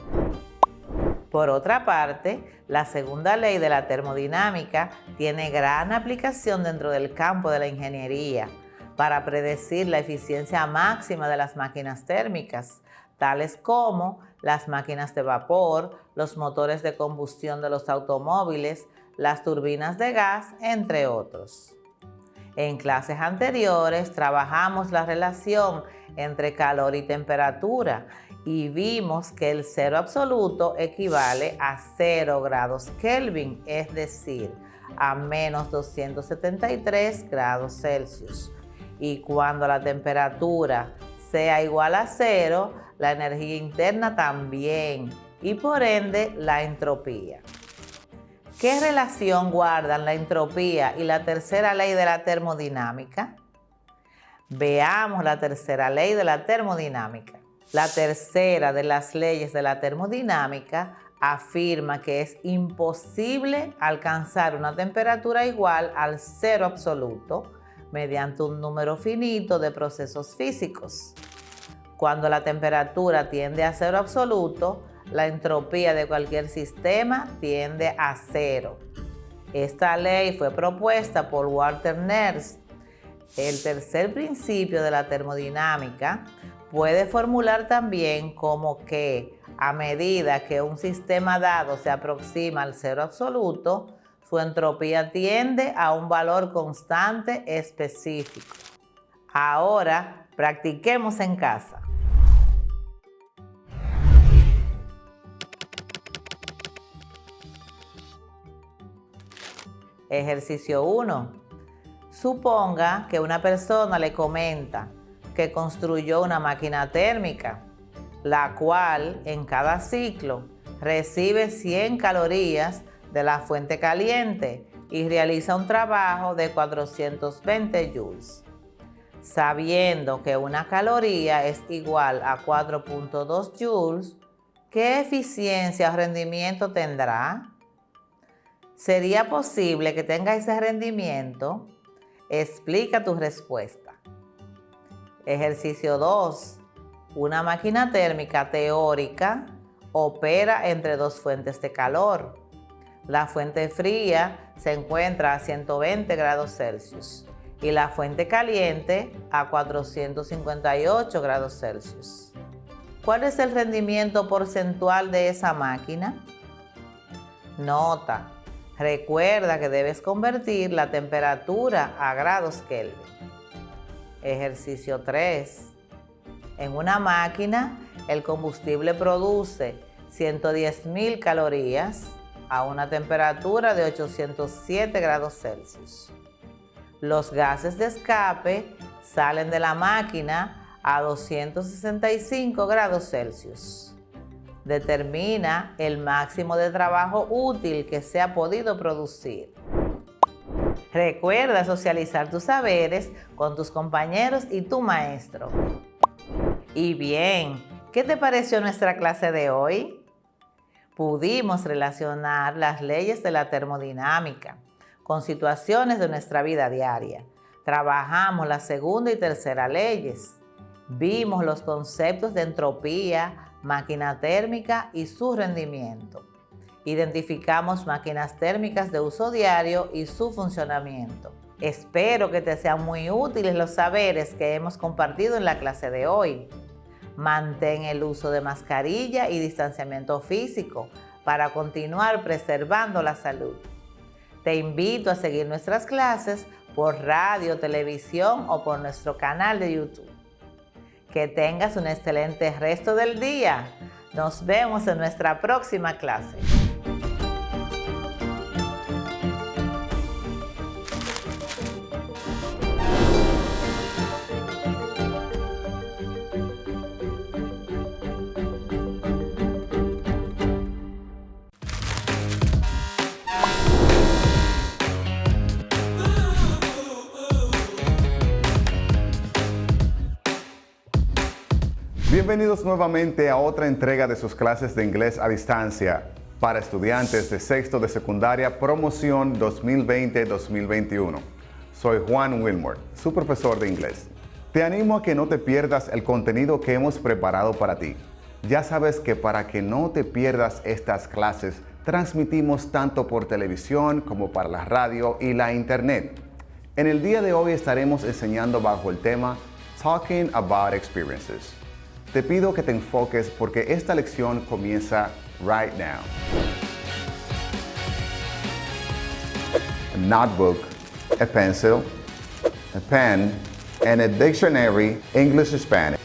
Por otra parte, la segunda ley de la termodinámica tiene gran aplicación dentro del campo de la ingeniería para predecir la eficiencia máxima de las máquinas térmicas, tales como las máquinas de vapor, los motores de combustión de los automóviles, las turbinas de gas, entre otros. En clases anteriores trabajamos la relación entre calor y temperatura y vimos que el cero absoluto equivale a 0 grados Kelvin, es decir, a menos 273 grados Celsius. Y cuando la temperatura sea igual a 0, la energía interna también y por ende la entropía. ¿Qué relación guardan la entropía y la tercera ley de la termodinámica? Veamos la tercera ley de la termodinámica. La tercera de las leyes de la termodinámica afirma que es imposible alcanzar una temperatura igual al cero absoluto mediante un número finito de procesos físicos. Cuando la temperatura tiende a cero absoluto, la entropía de cualquier sistema tiende a 0. Esta ley fue propuesta por Walter Nernst. El tercer principio de la termodinámica puede formular también como que a medida que un sistema dado se aproxima al cero absoluto, su entropía tiende a un valor constante específico. Ahora, practiquemos en casa. Ejercicio 1. Suponga que una persona le comenta que construyó una máquina térmica, la cual en cada ciclo recibe 100 calorías de la fuente caliente y realiza un trabajo de 420 joules. Sabiendo que una caloría es igual a 4.2 joules, ¿qué eficiencia o rendimiento tendrá? ¿Sería posible que tenga ese rendimiento? Explica tu respuesta. Ejercicio 2. Una máquina térmica teórica opera entre dos fuentes de calor. La fuente fría se encuentra a 120 grados Celsius y la fuente caliente a 458 grados Celsius. ¿Cuál es el rendimiento porcentual de esa máquina? Nota. Recuerda que debes convertir la temperatura a grados Kelvin. Ejercicio 3. En una máquina, el combustible produce 110.000 calorías a una temperatura de 807 grados Celsius. Los gases de escape salen de la máquina a 265 grados Celsius. Determina el máximo de trabajo útil que se ha podido producir. Recuerda socializar tus saberes con tus compañeros y tu maestro. Y bien, ¿qué te pareció nuestra clase de hoy? Pudimos relacionar las leyes de la termodinámica con situaciones de nuestra vida diaria. Trabajamos la segunda y tercera leyes. Vimos los conceptos de entropía, máquina térmica y su rendimiento. Identificamos máquinas térmicas de uso diario y su funcionamiento. Espero que te sean muy útiles los saberes que hemos compartido en la clase de hoy. Mantén el uso de mascarilla y distanciamiento físico para continuar preservando la salud. Te invito a seguir nuestras clases por radio, televisión o por nuestro canal de YouTube. Que tengas un excelente resto del día. Nos vemos en nuestra próxima clase. Bienvenidos nuevamente a otra entrega de sus clases de inglés a distancia para estudiantes de sexto de secundaria promoción 2020-2021. Soy Juan Wilmore, su profesor de inglés. Te animo a que no te pierdas el contenido que hemos preparado para ti. Ya sabes que para que no te pierdas estas clases, transmitimos tanto por televisión como para la radio y la internet. En el día de hoy estaremos enseñando bajo el tema Talking About Experiences. Te pido que te enfoques porque esta lección comienza right now. A notebook, a pencil, a pen, and a dictionary, English to Spanish.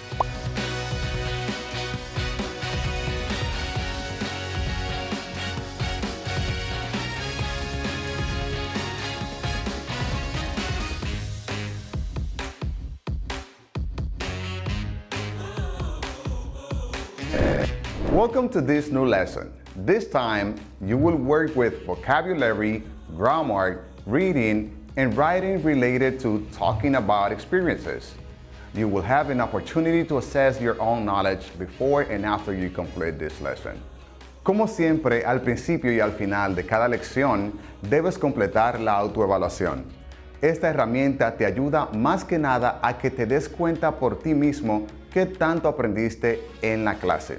Welcome to this new lesson. This time, you will work with vocabulary, grammar, reading, and writing related to talking about experiences. You will have an opportunity to assess your own knowledge before and after you complete this lesson. Como siempre, al principio y al final de cada lección, debes completar la autoevaluación. Esta herramienta te ayuda más que nada a que te des cuenta por ti mismo qué tanto aprendiste en la clase.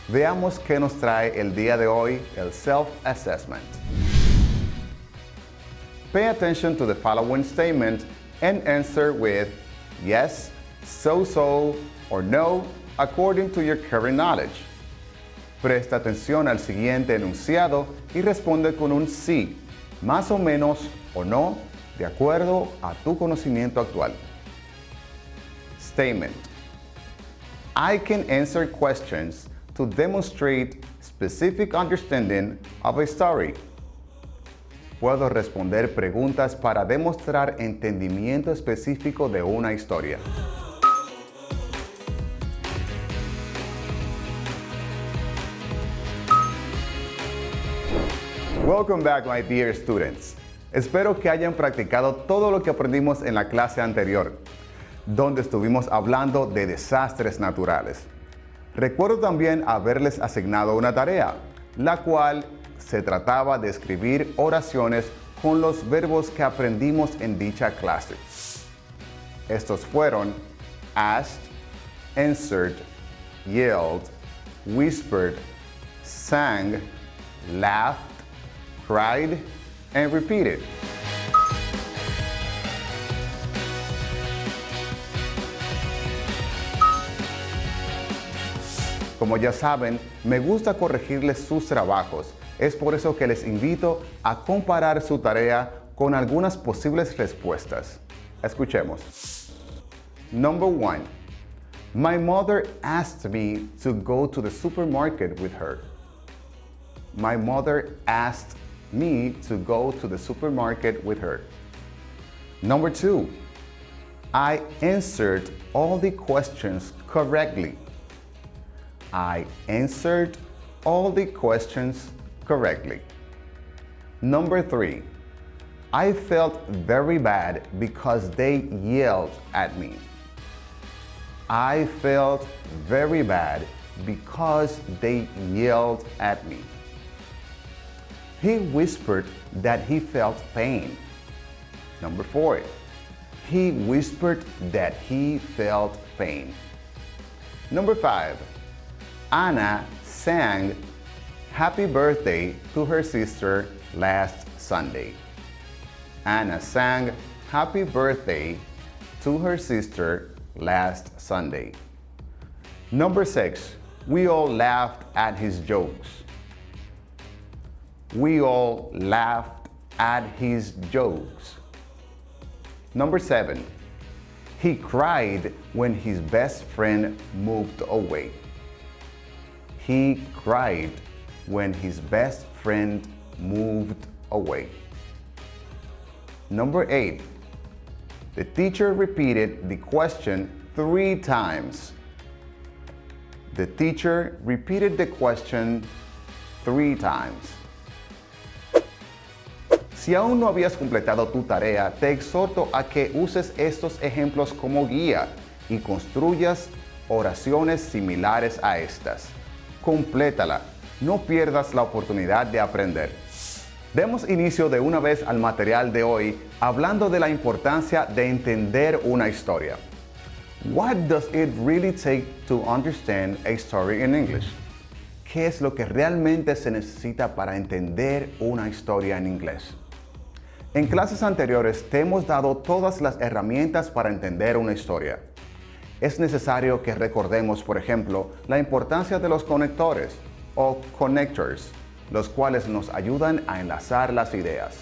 Veamos qué nos trae el día de hoy el self-assessment. Pay attention to the following statement and answer with yes, so, or no, according to your current knowledge. Presta atención al siguiente enunciado y responde con un sí, más o menos o no, de acuerdo a tu conocimiento actual. Statement. I can answer questions to demonstrate specific understanding of a story. Puedo responder preguntas para demostrar entendimiento específico de una historia. Welcome back, my dear students. Espero que hayan practicado todo lo que aprendimos en la clase anterior, donde estuvimos hablando de desastres naturales. Recuerdo también haberles asignado una tarea, la cual se trataba de escribir oraciones con los verbos que aprendimos en dicha clase. Estos fueron asked, answered, yelled, whispered, sang, laughed, cried, and repeated. Como ya saben, me gusta corregirles sus trabajos. Es por eso que les invito a comparar su tarea con algunas posibles respuestas. Escuchemos. Number 1. My mother asked me to go to the supermarket with her. My mother asked me to go to the supermarket with her. Number 2. I answered all the questions correctly. I answered all the questions correctly. Number 3. I felt very bad because they yelled at me. I felt very bad because they yelled at me. He whispered that he felt pain. Number 4. He whispered that he felt pain. Number 5. Anna sang happy birthday to her sister last Sunday. Anna sang happy birthday to her sister last Sunday. Number 6. We all laughed at his jokes. We all laughed at his jokes. Number 7. He cried when his best friend moved away. He cried when his best friend moved away. Number 8. The teacher repeated the question 3 times. The teacher repeated the question 3 times. Si aún no habías completado tu tarea, te exhorto a que uses estos ejemplos como guía y construyas oraciones similares a estas. Complétala, no pierdas la oportunidad de aprender. Demos inicio de una vez al material de hoy hablando de la importancia de entender una historia. What does it really take to understand a story in English? ¿Qué es lo que realmente se necesita para entender una historia en inglés? En clases anteriores te hemos dado todas las herramientas para entender una historia. Es necesario que recordemos, por ejemplo, la importancia de los conectores o connectors, los cuales nos ayudan a enlazar las ideas.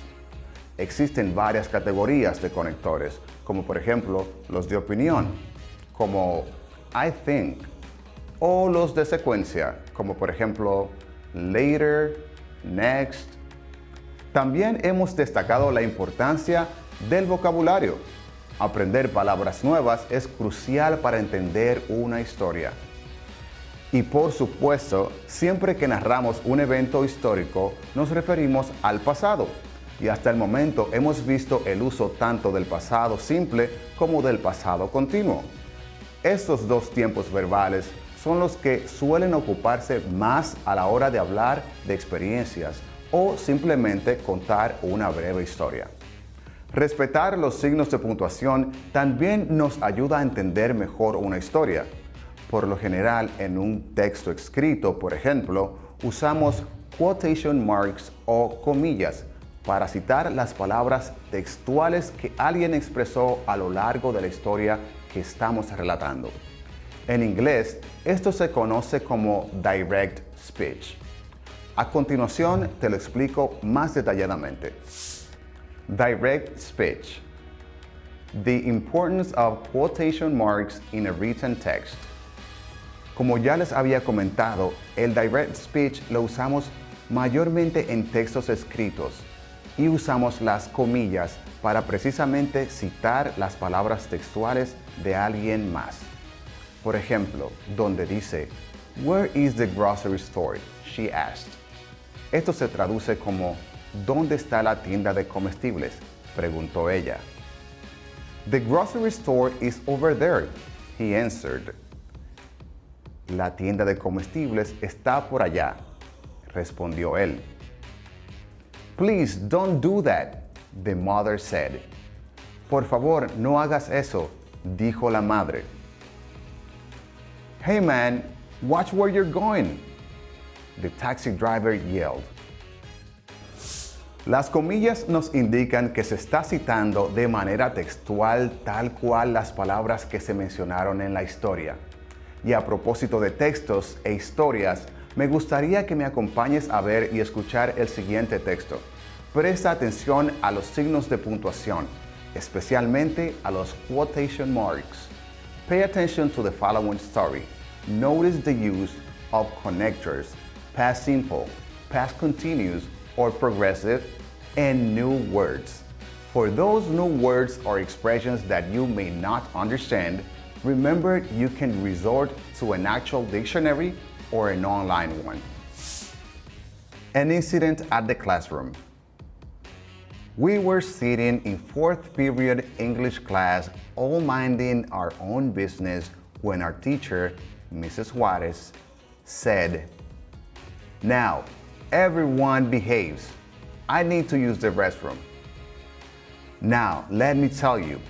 Existen varias categorías de conectores, como por ejemplo los de opinión, como I think, o los de secuencia, como por ejemplo later, next. También hemos destacado la importancia del vocabulario. Aprender palabras nuevas es crucial para entender una historia. Y por supuesto, siempre que narramos un evento histórico, nos referimos al pasado. Y hasta el momento hemos visto el uso tanto del pasado simple como del pasado continuo. Estos dos tiempos verbales son los que suelen ocuparse más a la hora de hablar de experiencias o simplemente contar una breve historia. Respetar los signos de puntuación también nos ayuda a entender mejor una historia. Por lo general, en un texto escrito, por ejemplo, usamos quotation marks o comillas para citar las palabras textuales que alguien expresó a lo largo de la historia que estamos relatando. En inglés, esto se conoce como direct speech. A continuación, te lo explico más detalladamente. Direct speech. The importance of quotation marks in a written text. Como ya les había comentado, el direct speech lo usamos mayormente en textos escritos y usamos las comillas para precisamente citar las palabras textuales de alguien más. Por ejemplo, donde dice, "Where is the grocery store?" she asked. Esto se traduce como, ¿dónde está la tienda de comestibles?, preguntó ella. "The grocery store is over there," he answered. La tienda de comestibles está por allá, respondió él. "Please don't do that," the mother said. Por favor, no hagas eso, dijo la madre. "Hey man, watch where you're going," the taxi driver yelled. Las comillas nos indican que se está citando de manera textual tal cual las palabras que se mencionaron en la historia. Y a propósito de textos e historias, me gustaría que me acompañes a ver y escuchar el siguiente texto. Presta atención a los signos de puntuación, especialmente a los quotation marks. Pay attention to the following story. Notice the use of connectors, past simple, past continuous or progressive, and new words. For those new words or expressions that you may not understand, remember you can resort to an actual dictionary or an online one. An incident at the classroom. We were sitting in 4th period English class, all minding our own business, when our teacher, Mrs. Juarez, said, "Now, everyone behaves. I need to use the restroom." Now, let me tell you,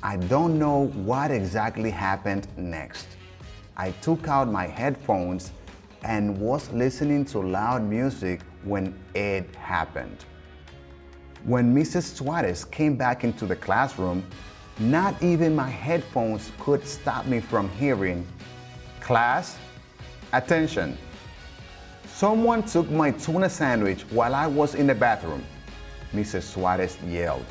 I don't know what exactly happened next. I took out my headphones and was listening to loud music when it happened. When Mrs. Suarez came back into the classroom, not even my headphones could stop me from hearing, "Class, attention. Someone took my tuna sandwich while I was in the bathroom," Mrs. Suarez yelled.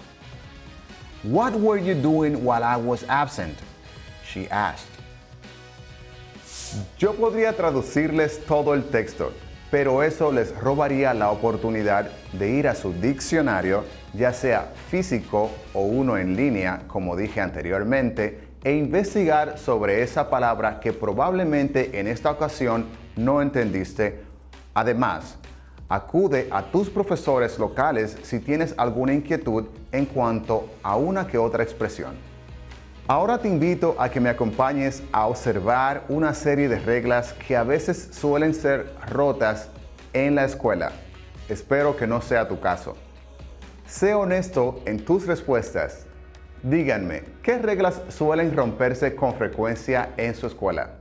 "What were you doing while I was absent?" she asked. Yo podría traducirles todo el texto, pero eso les robaría la oportunidad de ir a su diccionario, ya sea físico o uno en línea, como dije anteriormente, e investigar sobre esa palabra que probablemente en esta ocasión no entendiste. Además, acude a tus profesores locales si tienes alguna inquietud en cuanto a una que otra expresión. Ahora te invito a que me acompañes a observar una serie de reglas que a veces suelen ser rotas en la escuela. Espero que no sea tu caso. Sé honesto en tus respuestas. Díganme, ¿qué reglas suelen romperse con frecuencia en su escuela?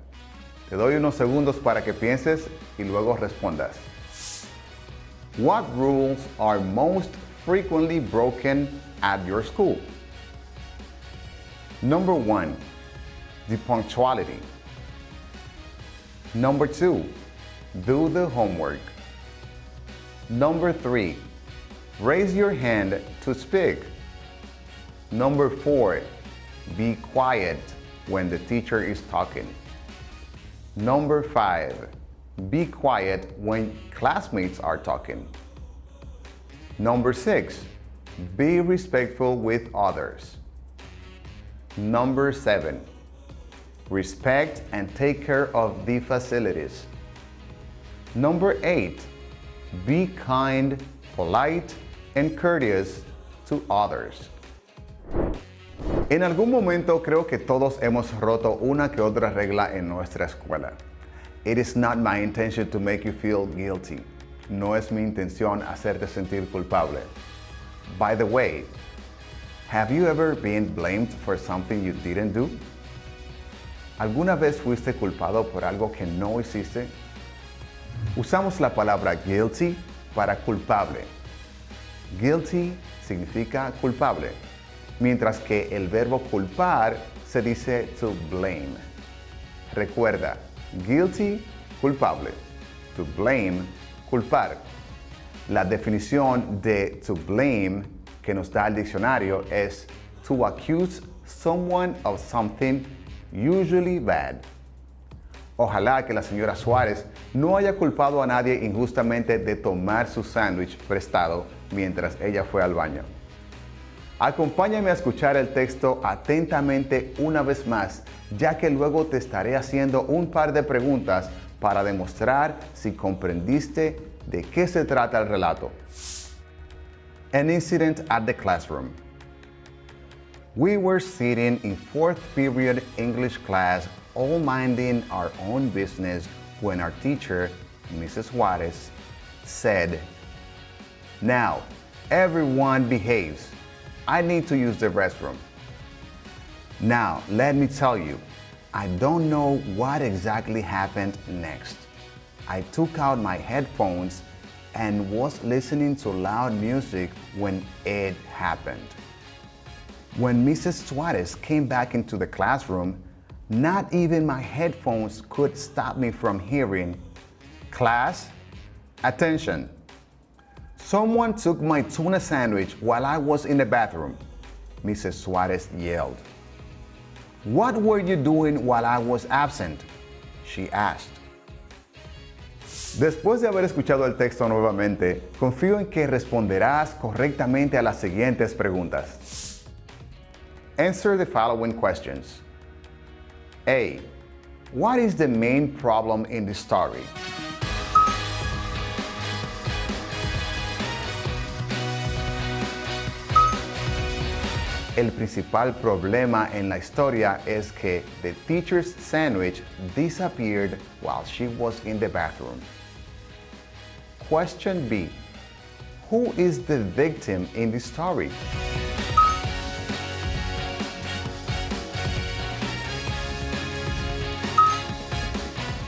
Te doy unos segundos para que pienses y luego respondas. What rules are most frequently broken at your school? Number 1, the punctuality. Number 2, do the homework. Number 3, raise your hand to speak. Number 4, be quiet when the teacher is talking. Number 5, be quiet when classmates are talking. Number 6, be respectful with others. Number 7, respect and take care of the facilities. Number 8, be kind, polite, and courteous to others. En algún momento creo que todos hemos roto una que otra regla en nuestra escuela. It is not my intention to make you feel guilty. No es mi intención hacerte sentir culpable. By the way, have you ever been blamed for something you didn't do? ¿Alguna vez fuiste culpado por algo que no hiciste? Usamos la palabra guilty para culpable. Guilty significa culpable, mientras que el verbo culpar se dice to blame. Recuerda, guilty, culpable. To blame, culpar. La definición de to blame que nos da el diccionario es to accuse someone of something usually bad. Ojalá que la señora Suárez no haya culpado a nadie injustamente de tomar su sándwich prestado mientras ella fue al baño. Acompáñame a escuchar el texto atentamente una vez más, ya que luego te estaré haciendo un par de preguntas para demostrar si comprendiste de qué se trata el relato. An incident at the classroom. We were sitting in 4th period English class, all minding our own business, when our teacher, Mrs. Juarez, said, "Now, everyone behaves. I need to use the restroom." Now, let me tell you, I don't know what exactly happened next. I took out my headphones and was listening to loud music when it happened. When Mrs. Suarez came back into the classroom, not even my headphones could stop me from hearing, "Class, attention. Someone took my tuna sandwich while I was in the bathroom," Mrs. Suarez yelled. What were you doing while I was absent? She asked. Después de haber escuchado el texto nuevamente, confío en que responderás correctamente a las siguientes preguntas. Answer the following questions. A. What is the main problem in the story? El principal problema en la historia es que the teacher's sandwich disappeared while she was in the bathroom. Question B. Who is the victim in the story?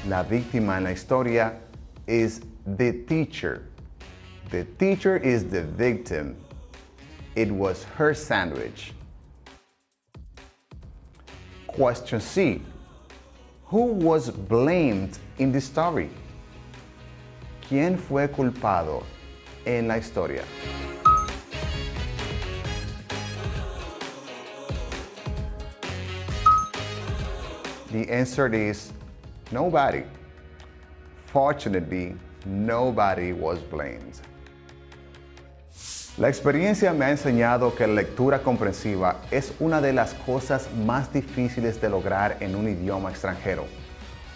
La víctima en la historia is the teacher. The teacher is the victim. It was her sandwich. Question C. Who was blamed in the story? ¿Quién fue culpado en la historia? The answer is nobody. Fortunately, nobody was blamed. La experiencia me ha enseñado que la lectura comprensiva es una de las cosas más difíciles de lograr en un idioma extranjero.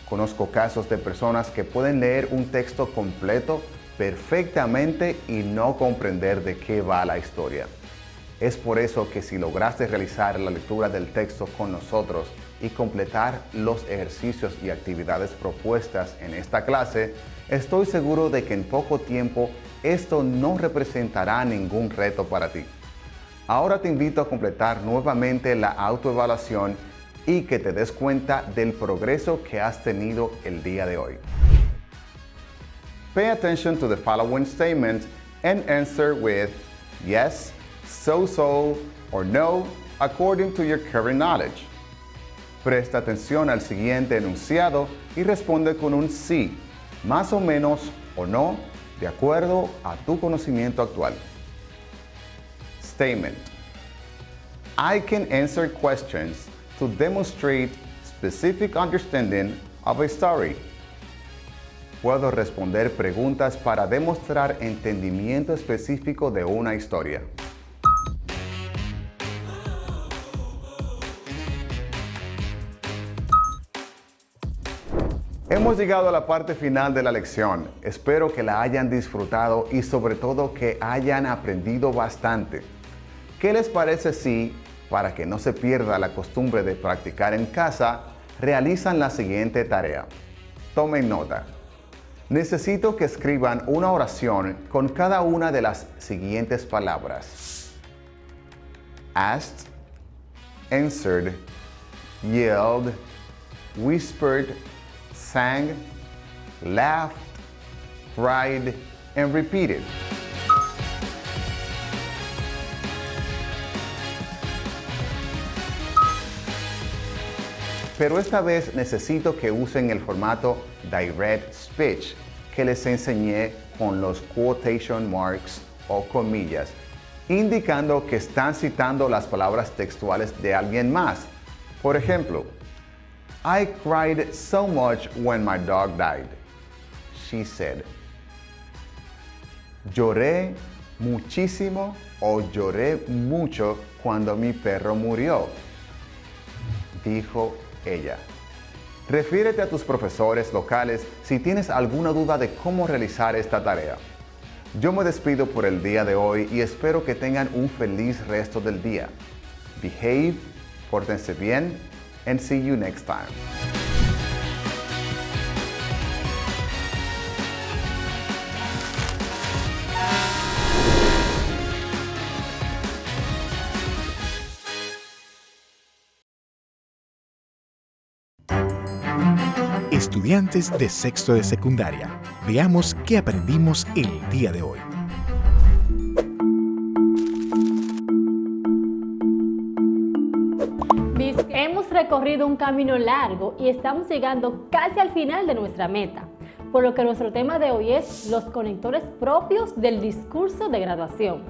Conozco casos de personas que pueden leer un texto completo perfectamente y no comprender de qué va la historia. Es por eso que si lograste realizar la lectura del texto con nosotros y completar los ejercicios y actividades propuestas en esta clase, estoy seguro de que en poco tiempo esto no representará ningún reto para ti. Ahora te invito a completar nuevamente la autoevaluación y que te des cuenta del progreso que has tenido el día de hoy. Pay attention to the following statement and answer with yes, so, or no, according to your current knowledge. Presta atención al siguiente enunciado y responde con un sí, más o menos o no, de acuerdo a tu conocimiento actual. Statement. I can answer questions to demonstrate specific understanding of a story. Puedo responder preguntas para demostrar entendimiento específico de una historia. Hemos llegado a la parte final de la lección. Espero que la hayan disfrutado y sobre todo que hayan aprendido bastante. ¿Qué les parece si, para que no se pierda la costumbre de practicar en casa, realizan la siguiente tarea? Tomen nota. Necesito que escriban una oración con cada una de las siguientes palabras. Asked, answered, yelled, whispered, sang, laughed, cried, and repeated. Pero esta vez necesito que usen el formato Direct Speech que les enseñé con los quotation marks o comillas, indicando que están citando las palabras textuales de alguien más. Por ejemplo, I cried so much when my dog died. She said. Lloré muchísimo o lloré mucho cuando mi perro murió. Dijo ella. Refiérete a tus profesores locales si tienes alguna duda de cómo realizar esta tarea. Yo me despido por el día de hoy y espero que tengan un feliz resto del día. Behave, pórtense bien, and see you next time. Estudiantes de sexto de secundaria, veamos qué aprendimos el día de hoy. Hemos recorrido un camino largo y estamos llegando casi al final de nuestra meta, por lo que nuestro tema de hoy es los conectores propios del discurso de graduación.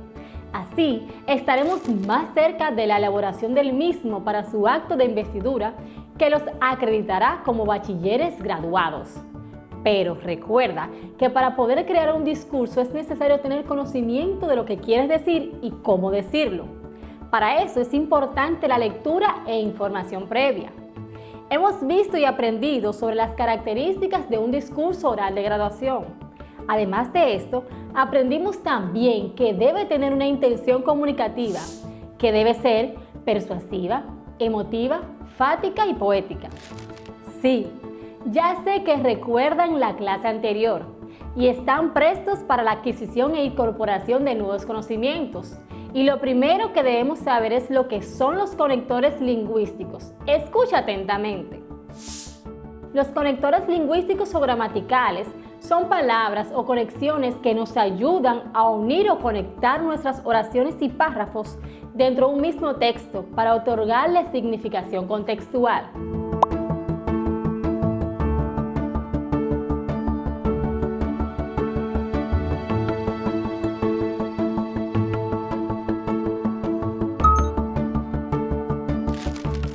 Así, estaremos más cerca de la elaboración del mismo para su acto de investidura que los acreditará como bachilleres graduados. Pero recuerda que para poder crear un discurso es necesario tener conocimiento de lo que quieres decir y cómo decirlo. Para eso es importante la lectura e información previa. Hemos visto y aprendido sobre las características de un discurso oral de graduación. Además de esto, aprendimos también que debe tener una intención comunicativa, que debe ser persuasiva, emotiva, fática y poética. Sí, ya sé que recuerdan la clase anterior y están prestos para la adquisición e incorporación de nuevos conocimientos. Y lo primero que debemos saber es lo que son los conectores lingüísticos. Escucha atentamente. Los conectores lingüísticos o gramaticales son palabras o conexiones que nos ayudan a unir o conectar nuestras oraciones y párrafos dentro de un mismo texto para otorgarle significación contextual.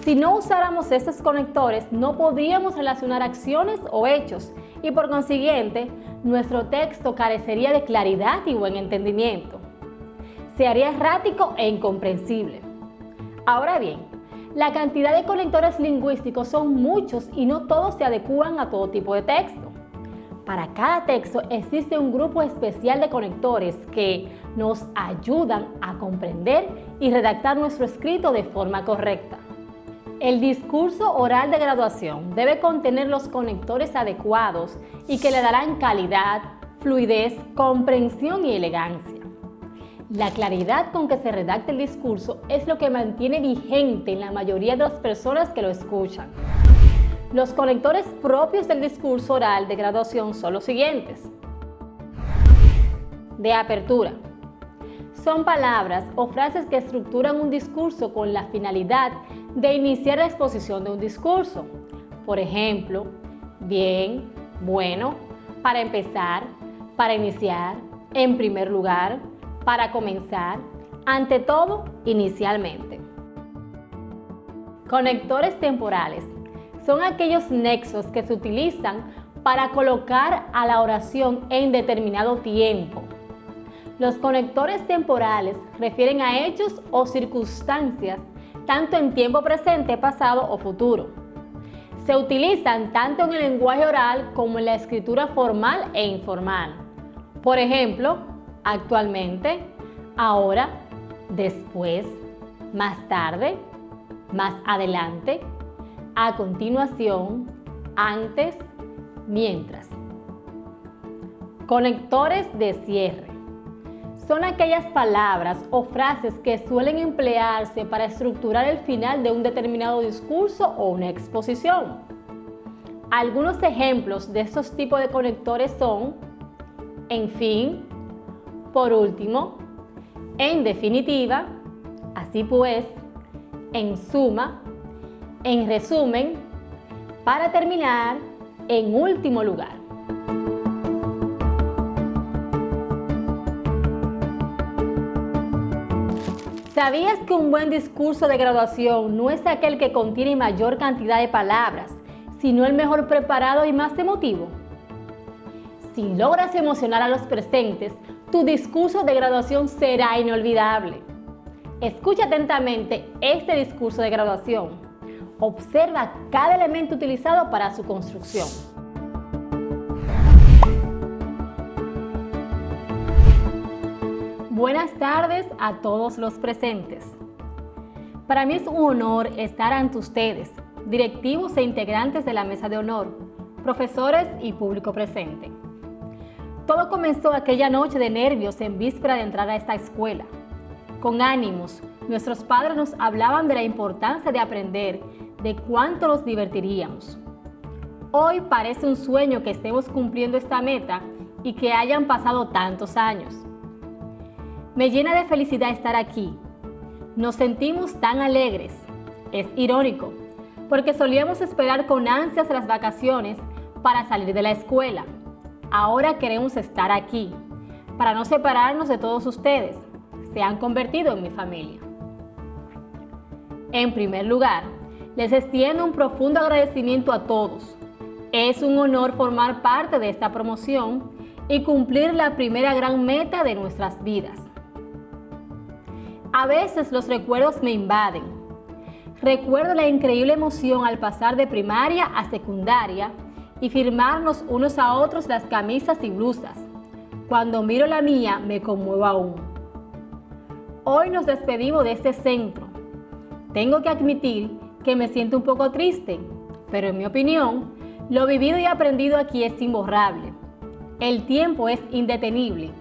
Si no usáramos estos conectores, no podríamos relacionar acciones o hechos y por consiguiente, nuestro texto carecería de claridad y buen entendimiento. Se haría errático e incomprensible. Ahora bien, la cantidad de conectores lingüísticos son muchos y no todos se adecúan a todo tipo de texto. Para cada texto existe un grupo especial de conectores que nos ayudan a comprender y redactar nuestro escrito de forma correcta. El discurso oral de graduación debe contener los conectores adecuados y que le darán calidad, fluidez, comprensión y elegancia. La claridad con que se redacta el discurso es lo que mantiene vigente en la mayoría de las personas que lo escuchan. Los conectores propios del discurso oral de graduación son los siguientes. De apertura. Son palabras o frases que estructuran un discurso con la finalidad de iniciar la exposición de un discurso. Por ejemplo, bien, bueno, para empezar, para iniciar, en primer lugar, para comenzar, ante todo, inicialmente. Conectores temporales son aquellos nexos que se utilizan para colocar a la oración en determinado tiempo. Los conectores temporales refieren a hechos o circunstancias tanto en tiempo presente, pasado o futuro. Se utilizan tanto en el lenguaje oral como en la escritura formal e informal. Por ejemplo, actualmente, ahora, después, más tarde, más adelante, a continuación, antes, mientras. Conectores de cierre. Son aquellas palabras o frases que suelen emplearse para estructurar el final de un determinado discurso o una exposición. Algunos ejemplos de estos tipos de conectores son: en fin, por último, en definitiva, así pues, en suma, en resumen, para terminar, en último lugar. ¿Sabías que un buen discurso de graduación no es aquel que contiene mayor cantidad de palabras, sino el mejor preparado y más emotivo? Si logras emocionar a los presentes, tu discurso de graduación será inolvidable. Escucha atentamente este discurso de graduación. Observa cada elemento utilizado para su construcción. Buenas tardes a todos los presentes. Para mí es un honor estar ante ustedes, directivos e integrantes de la mesa de honor, profesores y público presente. Todo comenzó aquella noche de nervios en víspera de entrar a esta escuela. Con ánimos, nuestros padres nos hablaban de la importancia de aprender, de cuánto nos divertiríamos. Hoy parece un sueño que estemos cumpliendo esta meta y que hayan pasado tantos años. Me llena de felicidad estar aquí. Nos sentimos tan alegres. Es irónico, porque solíamos esperar con ansias las vacaciones para salir de la escuela. Ahora queremos estar aquí, para no separarnos de todos ustedes. se han convertido en mi familia. En primer lugar, les extiendo un profundo agradecimiento a todos. Es un honor formar parte de esta promoción y cumplir la primera gran meta de nuestras vidas. A veces los recuerdos me invaden. Recuerdo la increíble emoción al pasar de primaria a secundaria y firmarnos unos a otros las camisas y blusas. Cuando miro la mía, me conmuevo aún. Hoy nos despedimos de este centro. Tengo que admitir que me siento un poco triste, pero en mi opinión, lo vivido y aprendido aquí es imborrable. El tiempo es indetenible.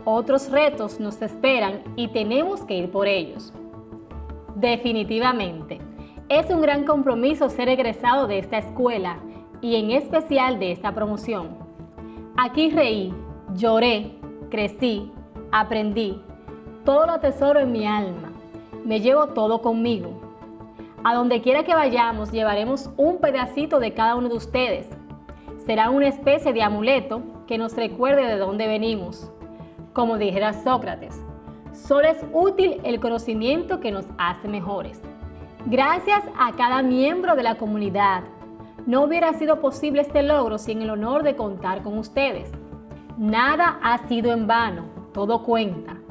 Otros retos nos esperan y tenemos que ir por ellos. Definitivamente, es un gran compromiso ser egresado de esta escuela y en especial de esta promoción. Aquí reí, lloré, crecí, aprendí. Todo lo atesoro en mi alma. Me llevo todo conmigo. A donde quiera que vayamos, llevaremos un pedacito de cada uno de ustedes. Será una especie de amuleto que nos recuerde de dónde venimos. Como dijera Sócrates, solo es útil el conocimiento que nos hace mejores. Gracias a cada miembro de la comunidad. No hubiera sido posible este logro sin el honor de contar con ustedes. Nada ha sido en vano, todo cuenta.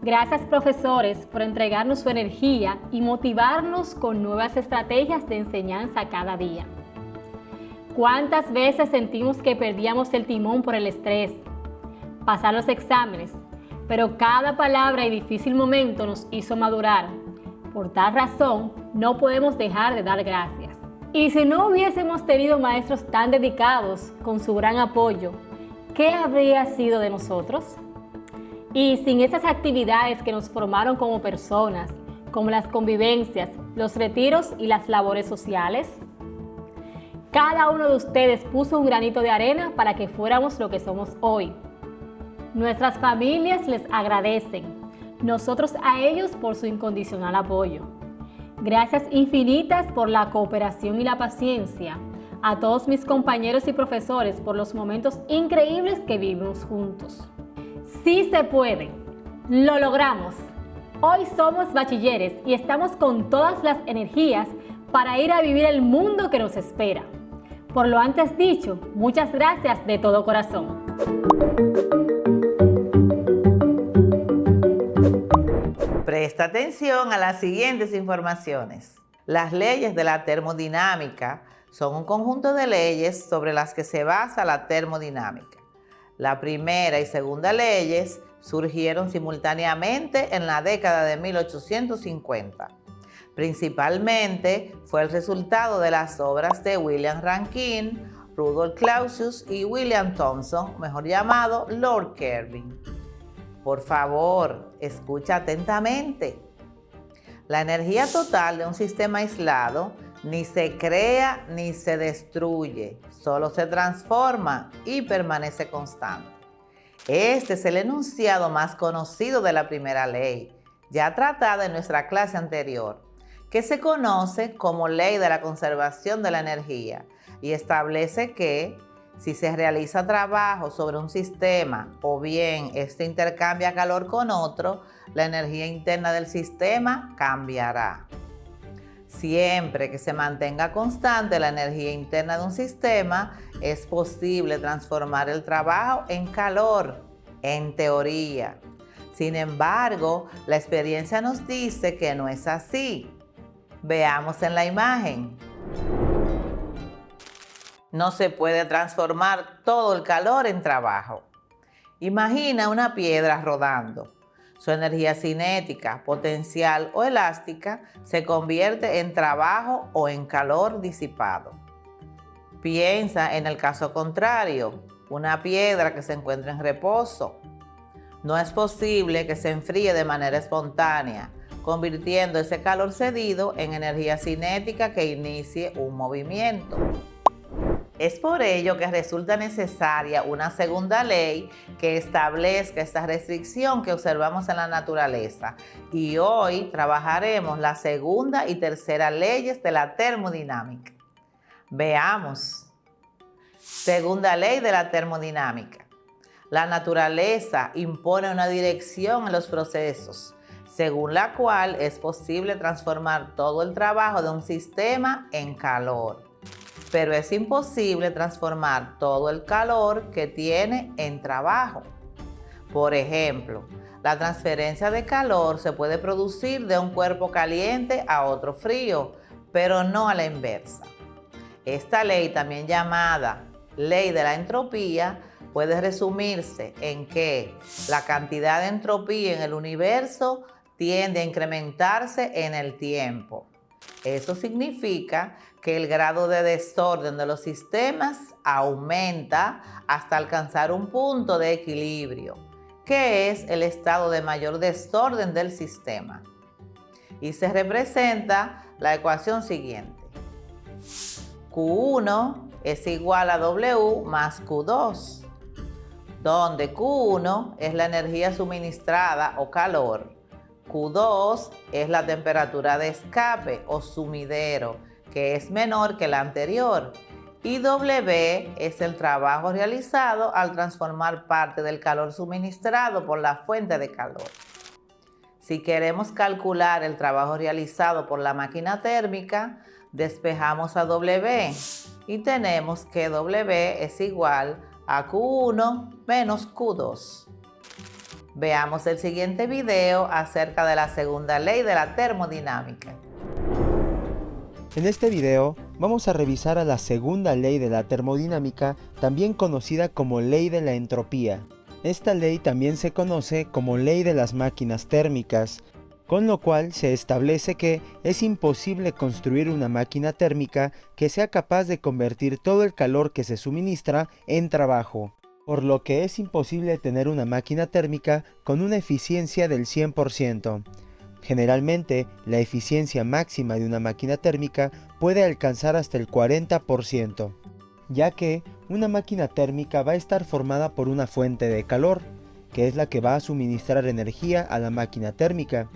Gracias, profesores, por entregarnos su energía y motivarnos con nuevas estrategias de enseñanza cada día. ¿Cuántas veces sentimos que perdíamos el timón por el estrés? Pasar los exámenes, pero cada palabra y difícil momento nos hizo madurar. Por tal razón, no podemos dejar de dar gracias. Y si no hubiésemos tenido maestros tan dedicados, con su gran apoyo, ¿qué habría sido de nosotros? Y sin esas actividades que nos formaron como personas, como las convivencias, los retiros y las labores sociales. Cada uno de ustedes puso un granito de arena para que fuéramos lo que somos hoy. Nuestras familias les agradecen, nosotros a ellos por su incondicional apoyo. Gracias infinitas por la cooperación y la paciencia. A todos mis compañeros y profesores por los momentos increíbles que vivimos juntos. Sí se puede, lo logramos. Hoy somos bachilleres y estamos con todas las energías para ir a vivir el mundo que nos espera. Por lo antes dicho, muchas gracias de todo corazón. Presta atención a las siguientes informaciones. Las leyes de la termodinámica son un conjunto de leyes sobre las que se basa la termodinámica. La primera y segunda leyes surgieron simultáneamente en la década de 1850. Principalmente fue el resultado de las obras de William Rankine, Rudolf Clausius y William Thomson, mejor llamado Lord Kelvin. Por favor, escucha atentamente. La energía total de un sistema aislado ni se crea ni se destruye, solo se transforma y permanece constante. Este es el enunciado más conocido de la primera ley, ya tratada en nuestra clase anterior, que se conoce como Ley de la Conservación de la Energía y establece que si se realiza trabajo sobre un sistema o bien este intercambia calor con otro, la energía interna del sistema cambiará. Siempre que se mantenga constante la energía interna de un sistema, es posible transformar el trabajo en calor, en teoría. Sin embargo, la experiencia nos dice que no es así. Veamos en la imagen. No se puede transformar todo el calor en trabajo. Imagina una piedra rodando. Su energía cinética, potencial o elástica se convierte en trabajo o en calor disipado. Piensa en el caso contrario, una piedra que se encuentra en reposo. No es posible que se enfríe de manera espontánea, convirtiendo ese calor cedido en energía cinética que inicie un movimiento. Es por ello que resulta necesaria una segunda ley que establezca esta restricción que observamos en la naturaleza. Y hoy trabajaremos la segunda y tercera leyes de la termodinámica. Veamos. Segunda ley de la termodinámica. La naturaleza impone una dirección en los procesos según la cual es posible transformar todo el trabajo de un sistema en calor, pero es imposible transformar todo el calor que tiene en trabajo. Por ejemplo, la transferencia de calor se puede producir de un cuerpo caliente a otro frío, pero no a la inversa. Esta ley, también llamada ley de la entropía, puede resumirse en que la cantidad de entropía en el universo tiende a incrementarse en el tiempo. Eso significa que el grado de desorden de los sistemas aumenta hasta alcanzar un punto de equilibrio, que es el estado de mayor desorden del sistema. Y se representa la ecuación siguiente. Q1 es igual a W más Q2, donde Q1 es la energía suministrada o calor, Q2 es la temperatura de escape o sumidero, que es menor que la anterior, y W es el trabajo realizado al transformar parte del calor suministrado por la fuente de calor. Si queremos calcular el trabajo realizado por la máquina térmica, despejamos a W y tenemos que W es igual a Q1 menos Q2. Veamos el siguiente video acerca de la segunda ley de la termodinámica. En este video vamos a revisar a la segunda ley de la termodinámica, también conocida como ley de la entropía. Esta ley también se conoce como ley de las máquinas térmicas, con lo cual se establece que es imposible construir una máquina térmica que sea capaz de convertir todo el calor que se suministra en trabajo, por lo que es imposible tener una máquina térmica con una eficiencia del 100%. Generalmente, la eficiencia máxima de una máquina térmica puede alcanzar hasta el 40%, ya que una máquina térmica va a estar formada por una fuente de calor, que es la que va a suministrar energía a la máquina térmica.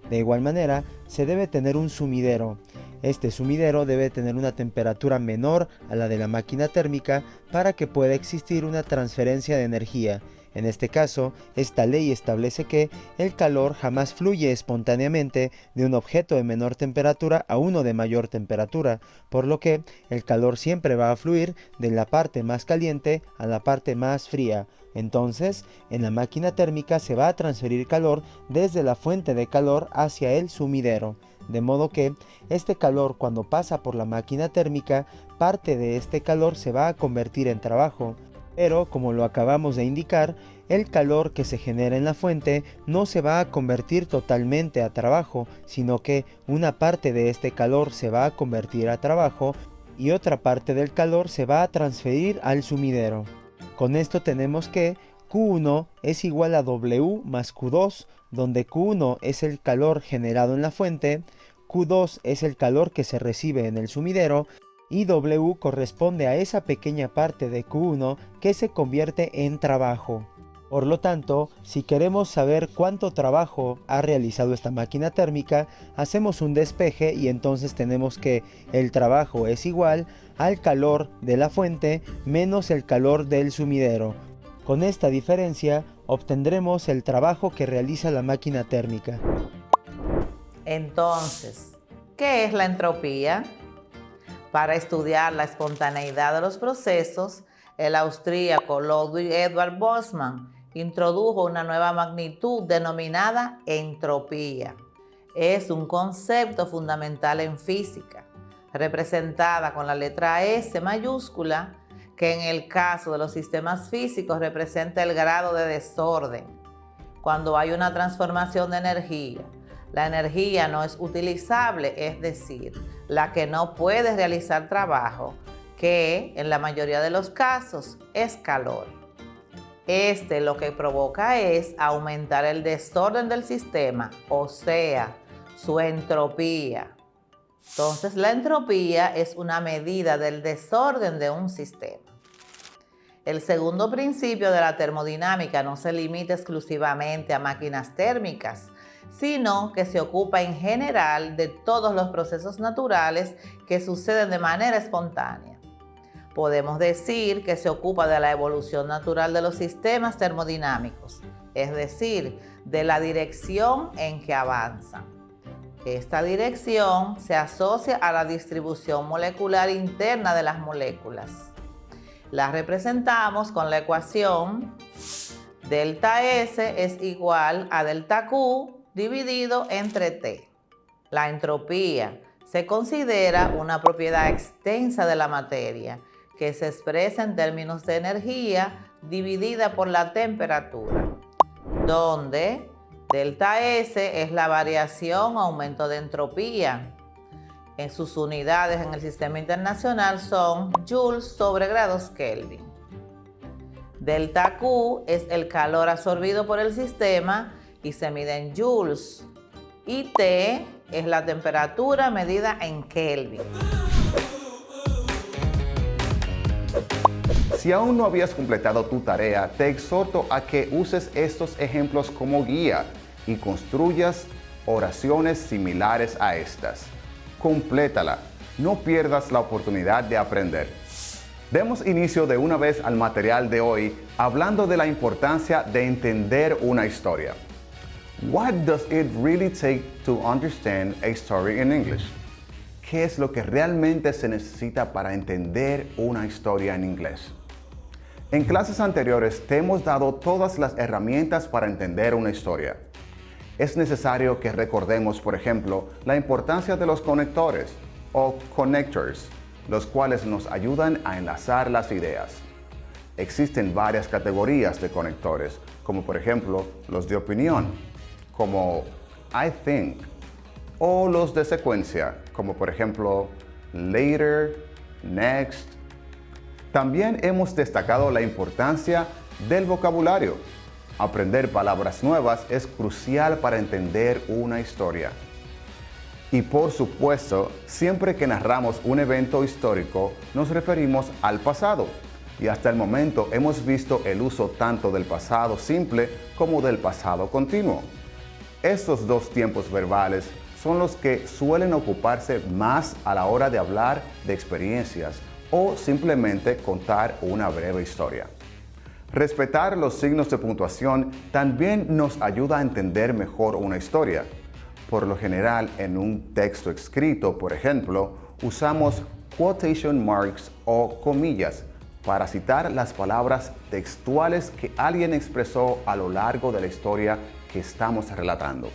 De igual manera, se debe tener un sumidero. Este sumidero debe tener una temperatura menor a la de la máquina térmica para que pueda existir una transferencia de energía. En este caso, esta ley establece que el calor jamás fluye espontáneamente de un objeto de menor temperatura a uno de mayor temperatura, por lo que el calor siempre va a fluir de la parte más caliente a la parte más fría. Entonces, en la máquina térmica se va a transferir calor desde la fuente de calor hacia el sumidero, de modo que este calor, cuando pasa por la máquina térmica, parte de este calor se va a convertir en trabajo. Pero, como lo acabamos de indicar, el calor que se genera en la fuente no se va a convertir totalmente a trabajo, sino que una parte de este calor se va a convertir a trabajo y otra parte del calor se va a transferir al sumidero. Con esto tenemos que Q1 es igual a W más Q2, donde Q1 es el calor generado en la fuente, Q2 es el calor que se recibe en el sumidero, y W corresponde a esa pequeña parte de Q1 que se convierte en trabajo. Por lo tanto, si queremos saber cuánto trabajo ha realizado esta máquina térmica, hacemos un despeje y entonces tenemos que el trabajo es igual al calor de la fuente menos el calor del sumidero. Con esta diferencia obtendremos el trabajo que realiza la máquina térmica. Entonces, ¿qué es la entropía? Para estudiar la espontaneidad de los procesos, el austríaco Ludwig Eduard Boltzmann introdujo una nueva magnitud denominada entropía. Es un concepto fundamental en física, representada con la letra S mayúscula, que en el caso de los sistemas físicos representa el grado de desorden. Cuando hay una transformación de energía, la energía no es utilizable, es decir, la que no puede realizar trabajo, que en la mayoría de los casos es calor. Lo que provoca es aumentar el desorden del sistema, o sea, su entropía. Entonces, la entropía es una medida del desorden de un sistema. El segundo principio de la termodinámica no se limita exclusivamente a máquinas térmicas, sino que se ocupa en general de todos los procesos naturales que suceden de manera espontánea. Podemos decir que se ocupa de la evolución natural de los sistemas termodinámicos, es decir, de la dirección en que avanzan. Esta dirección se asocia a la distribución molecular interna de las moléculas. La representamos con la ecuación delta S es igual a delta Q dividido entre T. La entropía se considera una propiedad extensa de la materia que se expresa en términos de energía dividida por la temperatura, donde delta S es la variación o aumento de entropía. En sus unidades en el sistema internacional son joules sobre grados Kelvin. Delta Q es el calor absorbido por el sistema y se mide en joules. Y T es la temperatura medida en Kelvin. Si aún no habías completado tu tarea, te exhorto a que uses estos ejemplos como guía y construyas oraciones similares a estas. Complétala, no pierdas la oportunidad de aprender. Demos inicio de una vez al material de hoy hablando de la importancia de entender una historia. What does it really take to understand a story in English? ¿Qué es lo que realmente se necesita para entender una historia en inglés? En clases anteriores te hemos dado todas las herramientas para entender una historia. Es necesario que recordemos, por ejemplo, la importancia de los conectores o connectors, los cuales nos ayudan a enlazar las ideas. Existen varias categorías de conectores, como por ejemplo los de opinión, como I think, o los de secuencia, como por ejemplo later, next. También hemos destacado la importancia del vocabulario. Aprender palabras nuevas es crucial para entender una historia. Y por supuesto, siempre que narramos un evento histórico, nos referimos al pasado. Y hasta el momento hemos visto el uso tanto del pasado simple como del pasado continuo. Estos dos tiempos verbales son los que suelen ocuparse más a la hora de hablar de experiencias o simplemente contar una breve historia. Respetar los signos de puntuación también nos ayuda a entender mejor una historia. Por lo general, en un texto escrito, por ejemplo, usamos quotation marks o comillas para citar las palabras textuales que alguien expresó a lo largo de la historia que estamos relatando.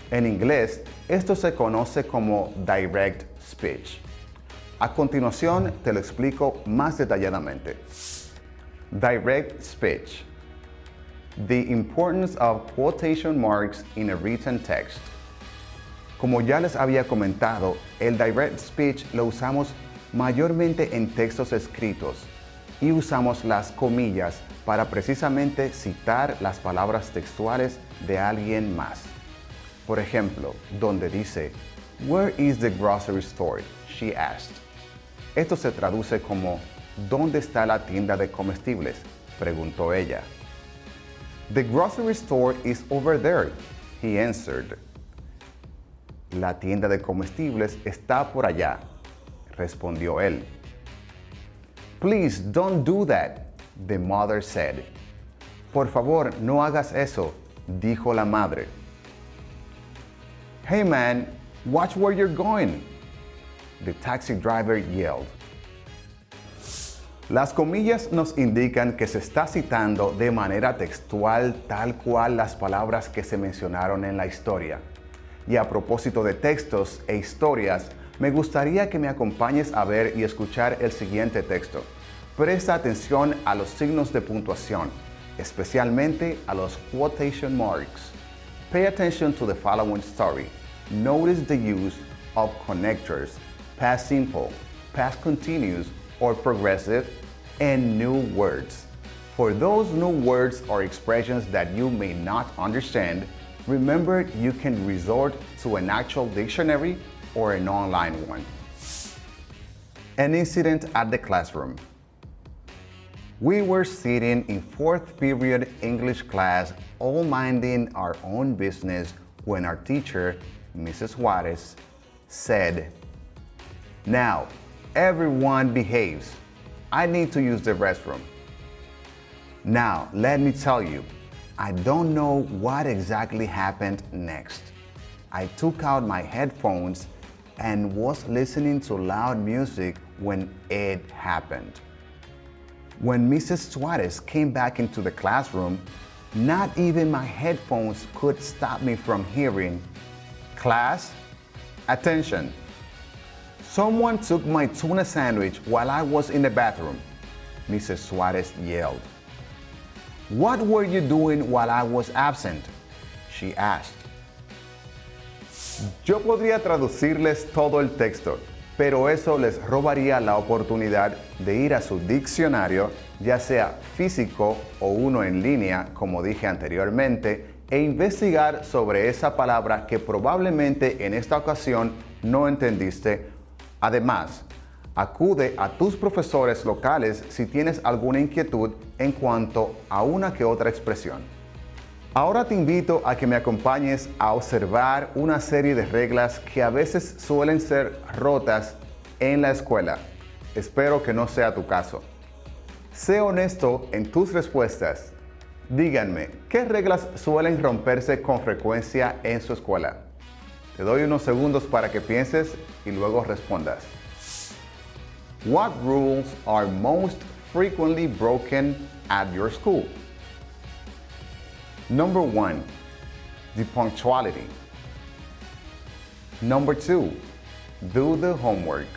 En inglés, esto se conoce como direct speech. A continuación, te lo explico más detalladamente. Direct speech. The importance of quotation marks in a written text. Como ya les había comentado, el direct speech lo usamos mayormente en textos escritos y usamos las comillas para precisamente citar las palabras textuales de alguien más. Por ejemplo, donde dice, "Where is the grocery store?" she asked. Esto se traduce como ¿dónde está la tienda de comestibles?, preguntó ella. "The grocery store is over there," he answered. La tienda de comestibles está por allá, respondió él. "Please don't do that," the mother said. Por favor, no hagas eso, dijo la madre. "Hey man, watch where you're going," the taxi driver yelled. Las comillas nos indican que se está citando de manera textual tal cual las palabras que se mencionaron en la historia. Y a propósito de textos e historias, me gustaría que me acompañes a ver y escuchar el siguiente texto. Presta atención a los signos de puntuación, especialmente a los quotation marks. Pay attention to the following story. Notice the use of connectors, past simple, past continuous, or progressive, and new words. For those new words or expressions that you may not understand, remember you can resort to an actual dictionary or an online one. An incident at the classroom. We were sitting in 4th period English class, all minding our own business, when our teacher, Mrs. Juarez, said, "Now, everyone behaves. I need to use the restroom." Now, let me tell you, I don't know what exactly happened next. I took out my headphones and was listening to loud music when it happened. When Mrs. Suarez came back into the classroom, not even my headphones could stop me from hearing, "Class, attention. Someone took my tuna sandwich while I was in the bathroom," Mrs. Suarez yelled. "What were you doing while I was absent?" she asked. Yo podría traducirles todo el texto, pero eso les robaría la oportunidad de ir a su diccionario, ya sea físico o uno en línea, como dije anteriormente, e investigar sobre esa palabra que probablemente en esta ocasión no entendiste. Además, acude a tus profesores locales si tienes alguna inquietud en cuanto a una que otra expresión. Ahora te invito a que me acompañes a observar una serie de reglas que a veces suelen ser rotas en la escuela. Espero que no sea tu caso. Sé honesto en tus respuestas. Díganme, ¿qué reglas suelen romperse con frecuencia en su escuela? Te doy unos segundos para que pienses y luego respondas. What rules are most frequently broken at your school? Number 1, the punctuality. Number 2, do the homework.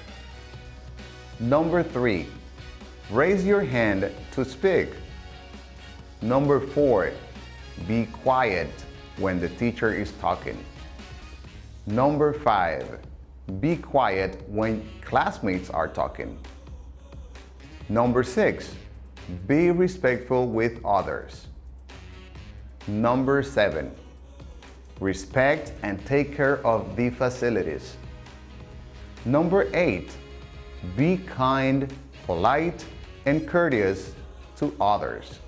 Number 3, raise your hand to speak. Number 4, be quiet when the teacher is talking. Number 5, be quiet when classmates are talking. Number 6, be respectful with others. Number 7, respect and take care of the facilities. Number 8, be kind, polite, and courteous to others.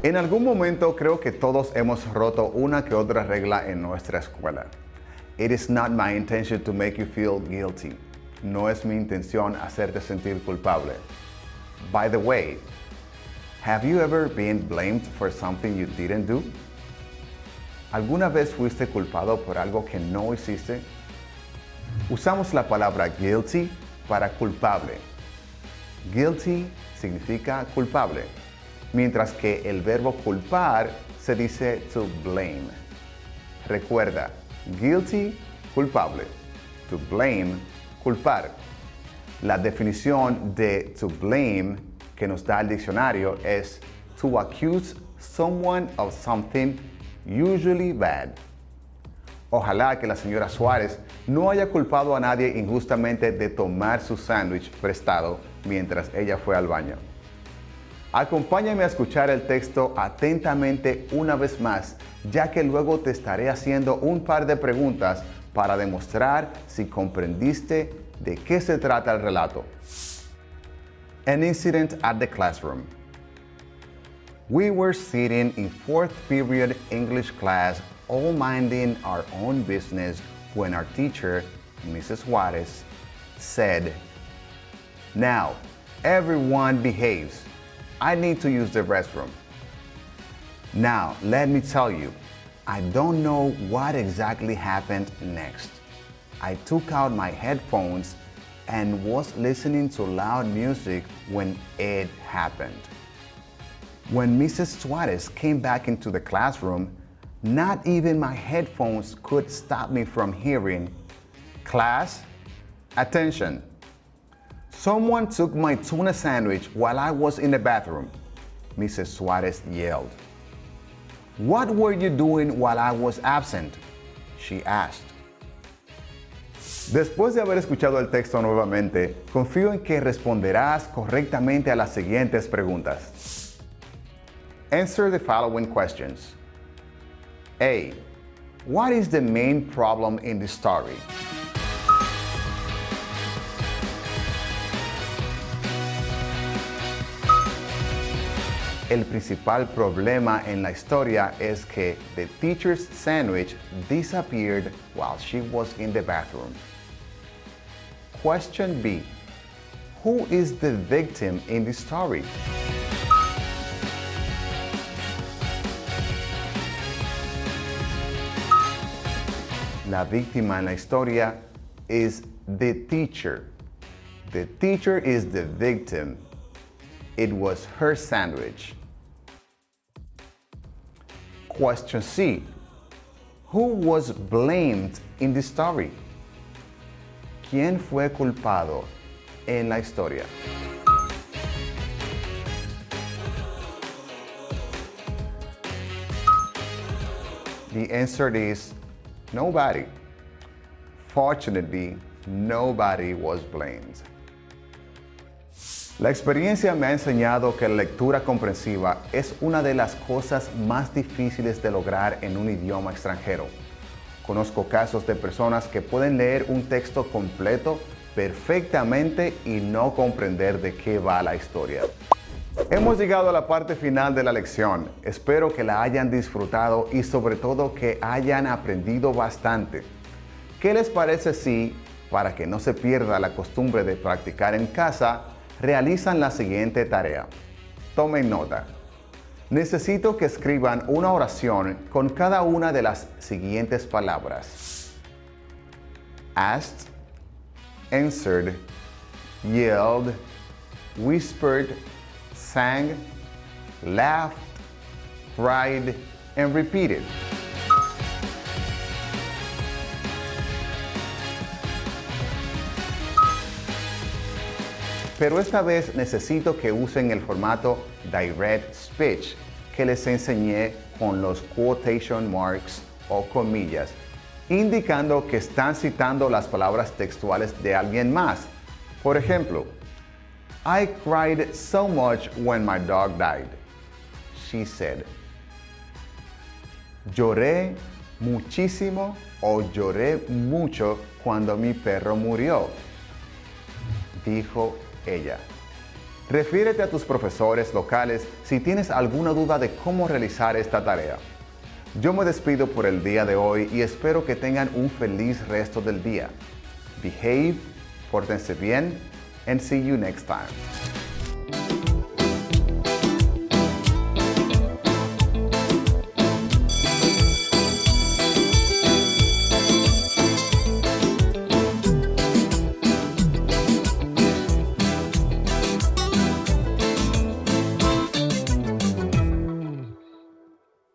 En algún momento creo que todos hemos roto una que otra regla en nuestra escuela. It is not my intention to make you feel guilty. No es mi intención hacerte sentir culpable. By the way, have you ever been blamed for something you didn't do? ¿Alguna vez fuiste culpado por algo que no hiciste? Usamos la palabra guilty para culpable. Guilty significa culpable, mientras que el verbo culpar se dice to blame. Recuerda, guilty, culpable. To blame, culpar. La definición de to blame que nos da el diccionario es to accuse someone of something usually bad. Ojalá que la señora Suárez no haya culpado a nadie injustamente de tomar su sándwich prestado mientras ella fue al baño. Acompáñame a escuchar el texto atentamente una vez más, ya que luego te estaré haciendo un par de preguntas para demostrar si comprendiste de qué se trata el relato. An incident at the classroom. We were sitting in 4th period English class, all minding our own business, when our teacher, Mrs. Juarez, said, "Now, everyone behaves. I need to use the restroom." Now, let me tell you, I don't know what exactly happened next. I took out my headphones and was listening to loud music when it happened. When Mrs. Suarez came back into the classroom, not even my headphones could stop me from hearing, "Class, attention. Someone took my tuna sandwich while I was in the bathroom," Mrs. Suarez yelled. "What were you doing while I was absent?" she asked. Después de haber escuchado el texto nuevamente, confío en que responderás correctamente a las siguientes preguntas. Answer the following questions. A. What is the main problem in the story? El principal problema en la historia es que the teacher's sandwich disappeared while she was in the bathroom. Question B. Who is the victim in the story? La víctima en la historia is the teacher. The teacher is the victim. It was her sandwich. Question C. Who was blamed in the story? ¿Quién fue culpado en la historia? The answer is nobody. Fortunately, nobody was blamed. La experiencia me ha enseñado que la lectura comprensiva es una de las cosas más difíciles de lograr en un idioma extranjero. Conozco casos de personas que pueden leer un texto completo perfectamente y no comprender de qué va la historia. Hemos llegado a la parte final de la lección. Espero que la hayan disfrutado y sobre todo que hayan aprendido bastante. ¿Qué les parece si, para que no se pierda la costumbre de practicar en casa, realizan la siguiente tarea? Tomen nota. Necesito que escriban una oración con cada una de las siguientes palabras: asked, answered, yelled, whispered, sang, laughed, cried, and repeated. Pero esta vez necesito que usen el formato Direct Speech que les enseñé con los quotation marks o comillas, indicando que están citando las palabras textuales de alguien más. Por ejemplo, I cried so much when my dog died. She said. Lloré muchísimo o lloré mucho cuando mi perro murió. Dijo ella. Refiérete a tus profesores locales si tienes alguna duda de cómo realizar esta tarea. Yo me despido por el día de hoy y espero que tengan un feliz resto del día. Behave, pórtense bien, and see you next time.